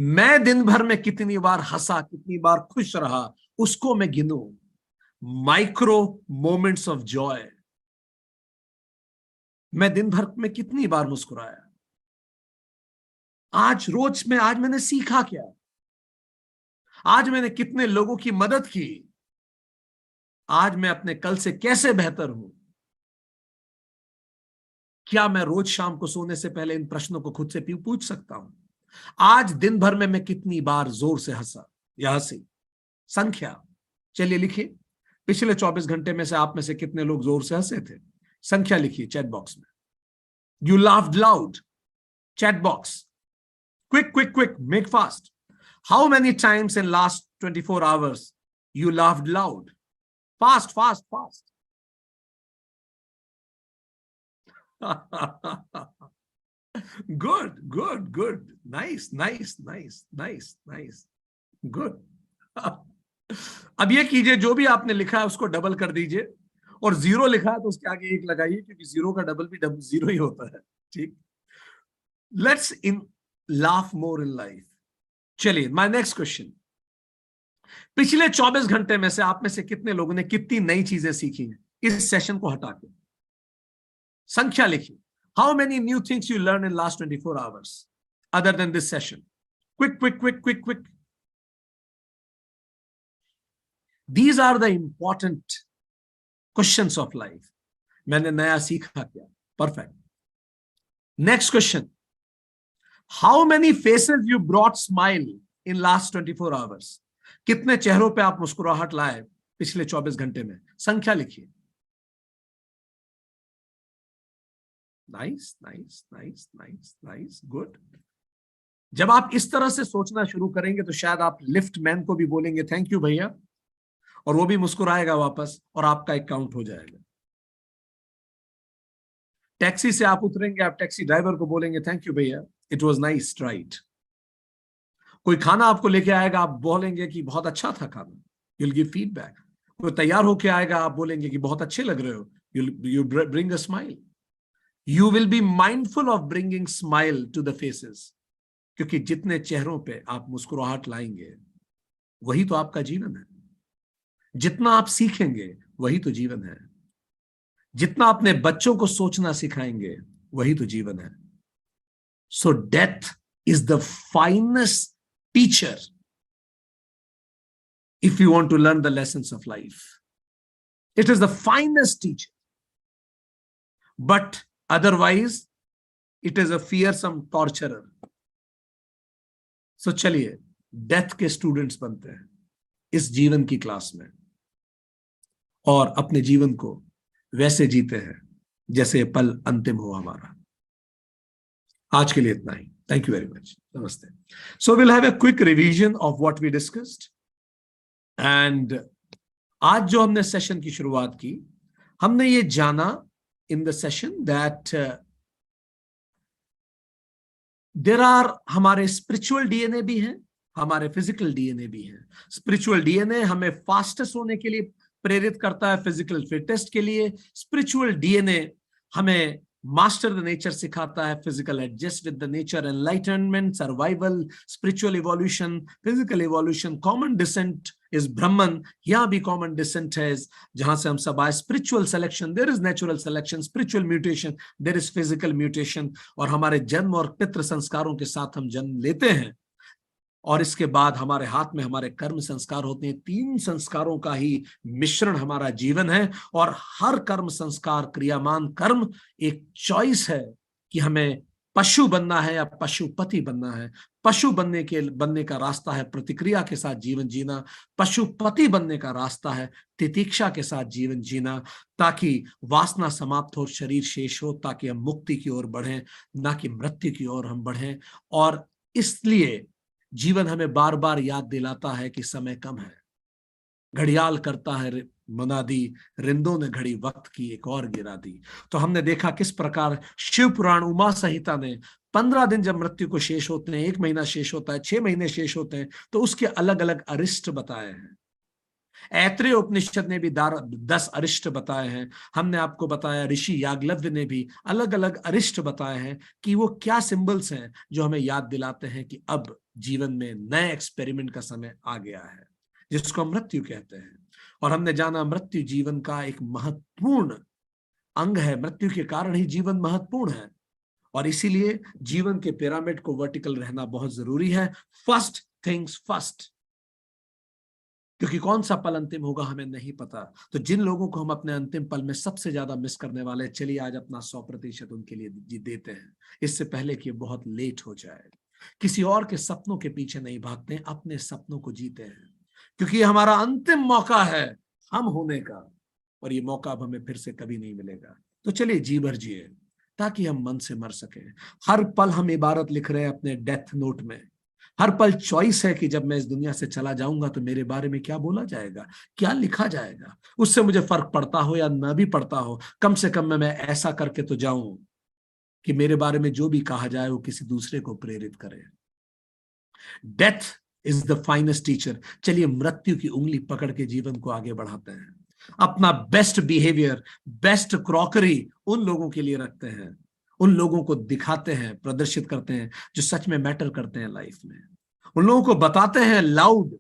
मैं दिन भर में कितनी बार हंसा, कितनी बार खुश रहा, उसको मैं गिनूं। Micro moments of joy. मैं दिन भर में कितनी बार मुस्कुराया, आज मैंने सीखा क्या, आज मैंने कितने लोगों की मदद की, आज मैं अपने कल से कैसे बेहतर हूं। क्या मैं रोज शाम को सोने से पहले इन प्रश्नों को खुद से पूछ सकता हूं? आज दिन भर में मैं कितनी बार जोर से हंसा या हंसी, संख्या। चलिए लिखिए, पिछले 24 घंटे में से आप में से कितने लोग जोर से हंसे थे, संख्या लिखिए चैट बॉक्स में। You laughed loud, chat box, quick quick quick, make fast. How many times in last 24 hours you laughed loud? Fast fast fast. Good good good, nice nice nice nice nice, good. अब ये कीजिए, जो भी आपने लिखा है उसको double कर दीजिए, और जीरो लिखा है तो उसके आगे एक लगाइए, क्योंकि जीरो का डबल भी जीरो ही होता है। ठीक, let's in laugh more in life. चलिए माय नेक्स्ट क्वेश्चन, पिछले 24 घंटे में से आप में से कितने लोगों ने कितनी नई चीजें सीखी हैं इस सेशन को हटा के? संख्या लिखिए। How many new things you learn in last 24 hours other than this session? Quick quick quick quick quick. These are the important questions of life. मैंने नया सीखा क्या? Perfect. Next question. How many faces you brought smile in last 24 hours? कितने चेहरों पे आप मुस्कुराहट लाए पिछले 24 घंटे में? संख्या लिखिए। Nice nice nice nice nice, good. जब आप इस तरह से सोचना शुरू करेंगे तो शायद आप लिफ्ट मैन को भी बोलेंगे थैंक यू भैया, और वो भी मुस्कुराएगा वापस, और आपका एक काउंट हो जाएगा। टैक्सी से आप उतरेंगे, आप टैक्सी ड्राइवर को बोलेंगे थैंक यू भैया, इट वॉज नाइस राइट। कोई खाना आपको लेके आएगा, आप बोलेंगे कि बहुत अच्छा था खाना, यू विल गिव फीडबैक। कोई तैयार होके आएगा, आप बोलेंगे कि बहुत अच्छे लग रहे हो, you bring a smile. You will be mindful of bringing smile to the faces, क्योंकि जितने चेहरों पे आप मुस्कुराहट लाएंगे वही तो आपका जीवन है। जितना आप सीखेंगे वही तो जीवन है। जितना अपने बच्चों को सोचना सिखाएंगे वही तो जीवन है। So death is the finest teacher if you want to learn the lessons of life. It is the finest teacher. But otherwise, it is a fearsome torturer. So चलिए डेथ के स्टूडेंट्स बनते हैं इस जीवन की क्लास में, और अपने जीवन को वैसे जीते हैं जैसे पल अंतिम हो हमारा। आज के लिए इतना ही। Thank you very much. नमस्ते। So will have a quick revision of what we discussed. And आज जो हमने सेशन की शुरुआत की, हमने ये जाना in the session that there are, हमारे स्पिरिचुअल डीएनए भी हैं, हमारे फिजिकल डीएनए भी हैं। स्पिरिचुअल डीएनए हमें फास्टेस्ट होने के लिए प्रेरित करता है, फिजिकल फिटेस्ट के लिए। स्पिरिचुअल डीएनए हमें मास्टर द नेचर सिखाता है, physical adjust with the nature, enlightenment, survival, spiritual evolution, physical evolution, common descent is Brahman. यहां भी कॉमन डिसेंट है जहां से हम सब आए। Spiritual selection, there is natural selection, spiritual mutation, there is physical mutation. और हमारे जन्म और पितृ संस्कारों के साथ हम जन्म लेते हैं, और इसके बाद हमारे हाथ में हमारे कर्म संस्कार होते हैं। 3 संस्कारों का ही मिश्रण हमारा जीवन है, और हर कर्म संस्कार, क्रियामान कर्म एक चॉइस है कि हमें पशु बनना है या पशुपति बनना है। पशु बनने का रास्ता है प्रतिक्रिया के साथ जीवन जीना, पशुपति बनने का रास्ता है तितिक्षा के साथ जीवन जीना, ताकि वासना समाप्त हो, शरीर शेष हो, ताकि हम मुक्ति की ओर बढ़ें, ना कि मृत्यु की ओर हम बढ़ें। और इसलिए जीवन हमें बार बार याद दिलाता है कि समय कम है। घड़ियाल करता है मुनादी, रिंदों ने घड़ी वक्त की एक और गिरा दी। तो हमने देखा किस प्रकार शिव पुराण उमा संहिता ने 15 दिन जब मृत्यु को शेष होते हैं, 1 महीना शेष होता है, 6 महीने शेष होते हैं, तो उसके अलग अलग अरिष्ट बताए हैं। ऐत्रेय उपनिषद ने भी 10 अरिष्ट बताए हैं। हमने आपको बताया ऋषि याज्ञवल्क्य ने भी अलग अलग अरिष्ट बताए हैं कि वो क्या सिंबल्स हैं जो हमें याद दिलाते हैं कि अब जीवन में नए एक्सपेरिमेंट का समय आ गया है, जिसको मृत्यु कहते हैं। और हमने जाना मृत्यु जीवन का एक महत्वपूर्ण अंग है। मृत्यु के कारण ही जीवन महत्वपूर्ण है, और इसीलिए जीवन के पिरामिड को वर्टिकल रहना बहुत जरूरी है। फर्स्ट थिंग्स फर्स्ट, क्योंकि कौन सा पल अंतिम होगा हमें नहीं पता। तो जिन लोगों को हम अपने अंतिम पल में सबसे ज्यादा मिस करने वाले, चलिए आज अपना 100% उनके लिए देते हैं, इससे पहले कि बहुत लेट हो जाए। किसी और के सपनों के पीछे नहीं भागते, अपने सपनों को जीते हैं, क्योंकि ये हमारा अंतिम मौका है हम होने का, और ये मौका अब हमें फिर से कभी नहीं मिलेगा। तो चलिए जी भर जिए, ताकि हम मन से मर सके। हर पल हम इबारत लिख रहे हैं अपने डेथ नोट में। हर पल चॉइस है कि जब मैं इस दुनिया से चला जाऊंगा तो मेरे बारे में क्या बोला जाएगा, क्या लिखा जाएगा। उससे मुझे फर्क पड़ता हो या ना भी पड़ता हो, कम से कम मैं ऐसा करके तो जाऊं कि मेरे बारे में जो भी कहा जाए वो किसी दूसरे को प्रेरित करे। Death is the finest teacher. चलिए मृत्यु की उंगली पकड़ के जीवन को आगे बढ़ाते हैं। अपना बेस्ट बिहेवियर, बेस्ट क्रॉकरी उन लोगों के लिए रखते हैं, उन लोगों को दिखाते हैं, प्रदर्शित करते हैं जो सच में मैटर करते हैं लाइफ में। उन लोगों को बताते हैं लाउड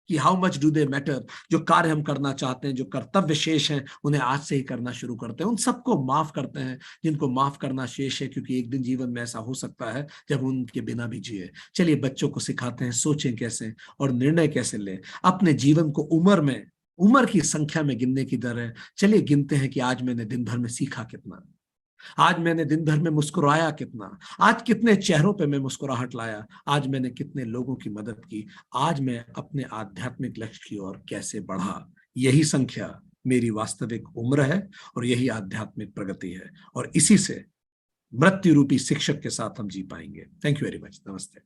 कि how much do they matter. जो कार्य हम करना चाहते हैं, जो कर्तव्य शेष हैं, उन्हें आज से ही करना शुरू करते हैं। उन सबको माफ करते हैं जिनको माफ करना शेष है, क्योंकि एक दिन जीवन में ऐसा हो सकता है जब उनके बिना भी जिए। चलिए बच्चों को सिखाते हैं सोचें कैसे और निर्णय कैसे लें। अपने जीवन को उम्र की संख्या में गिनने की दर है। चलिए गिनते हैं कि आज मैंने दिन भर में सीखा कितना, आज मैंने दिन भर में मुस्कुराया कितना, आज कितने चेहरों पे मैं मुस्कुराहट लाया, आज मैंने कितने लोगों की मदद की, आज मैं अपने आध्यात्मिक लक्ष्य की ओर कैसे बढ़ा। यही संख्या मेरी वास्तविक उम्र है, और यही आध्यात्मिक प्रगति है, और इसी से मृत्यु रूपी शिक्षक के साथ हम जी पाएंगे। Thank you very much. नमस्ते।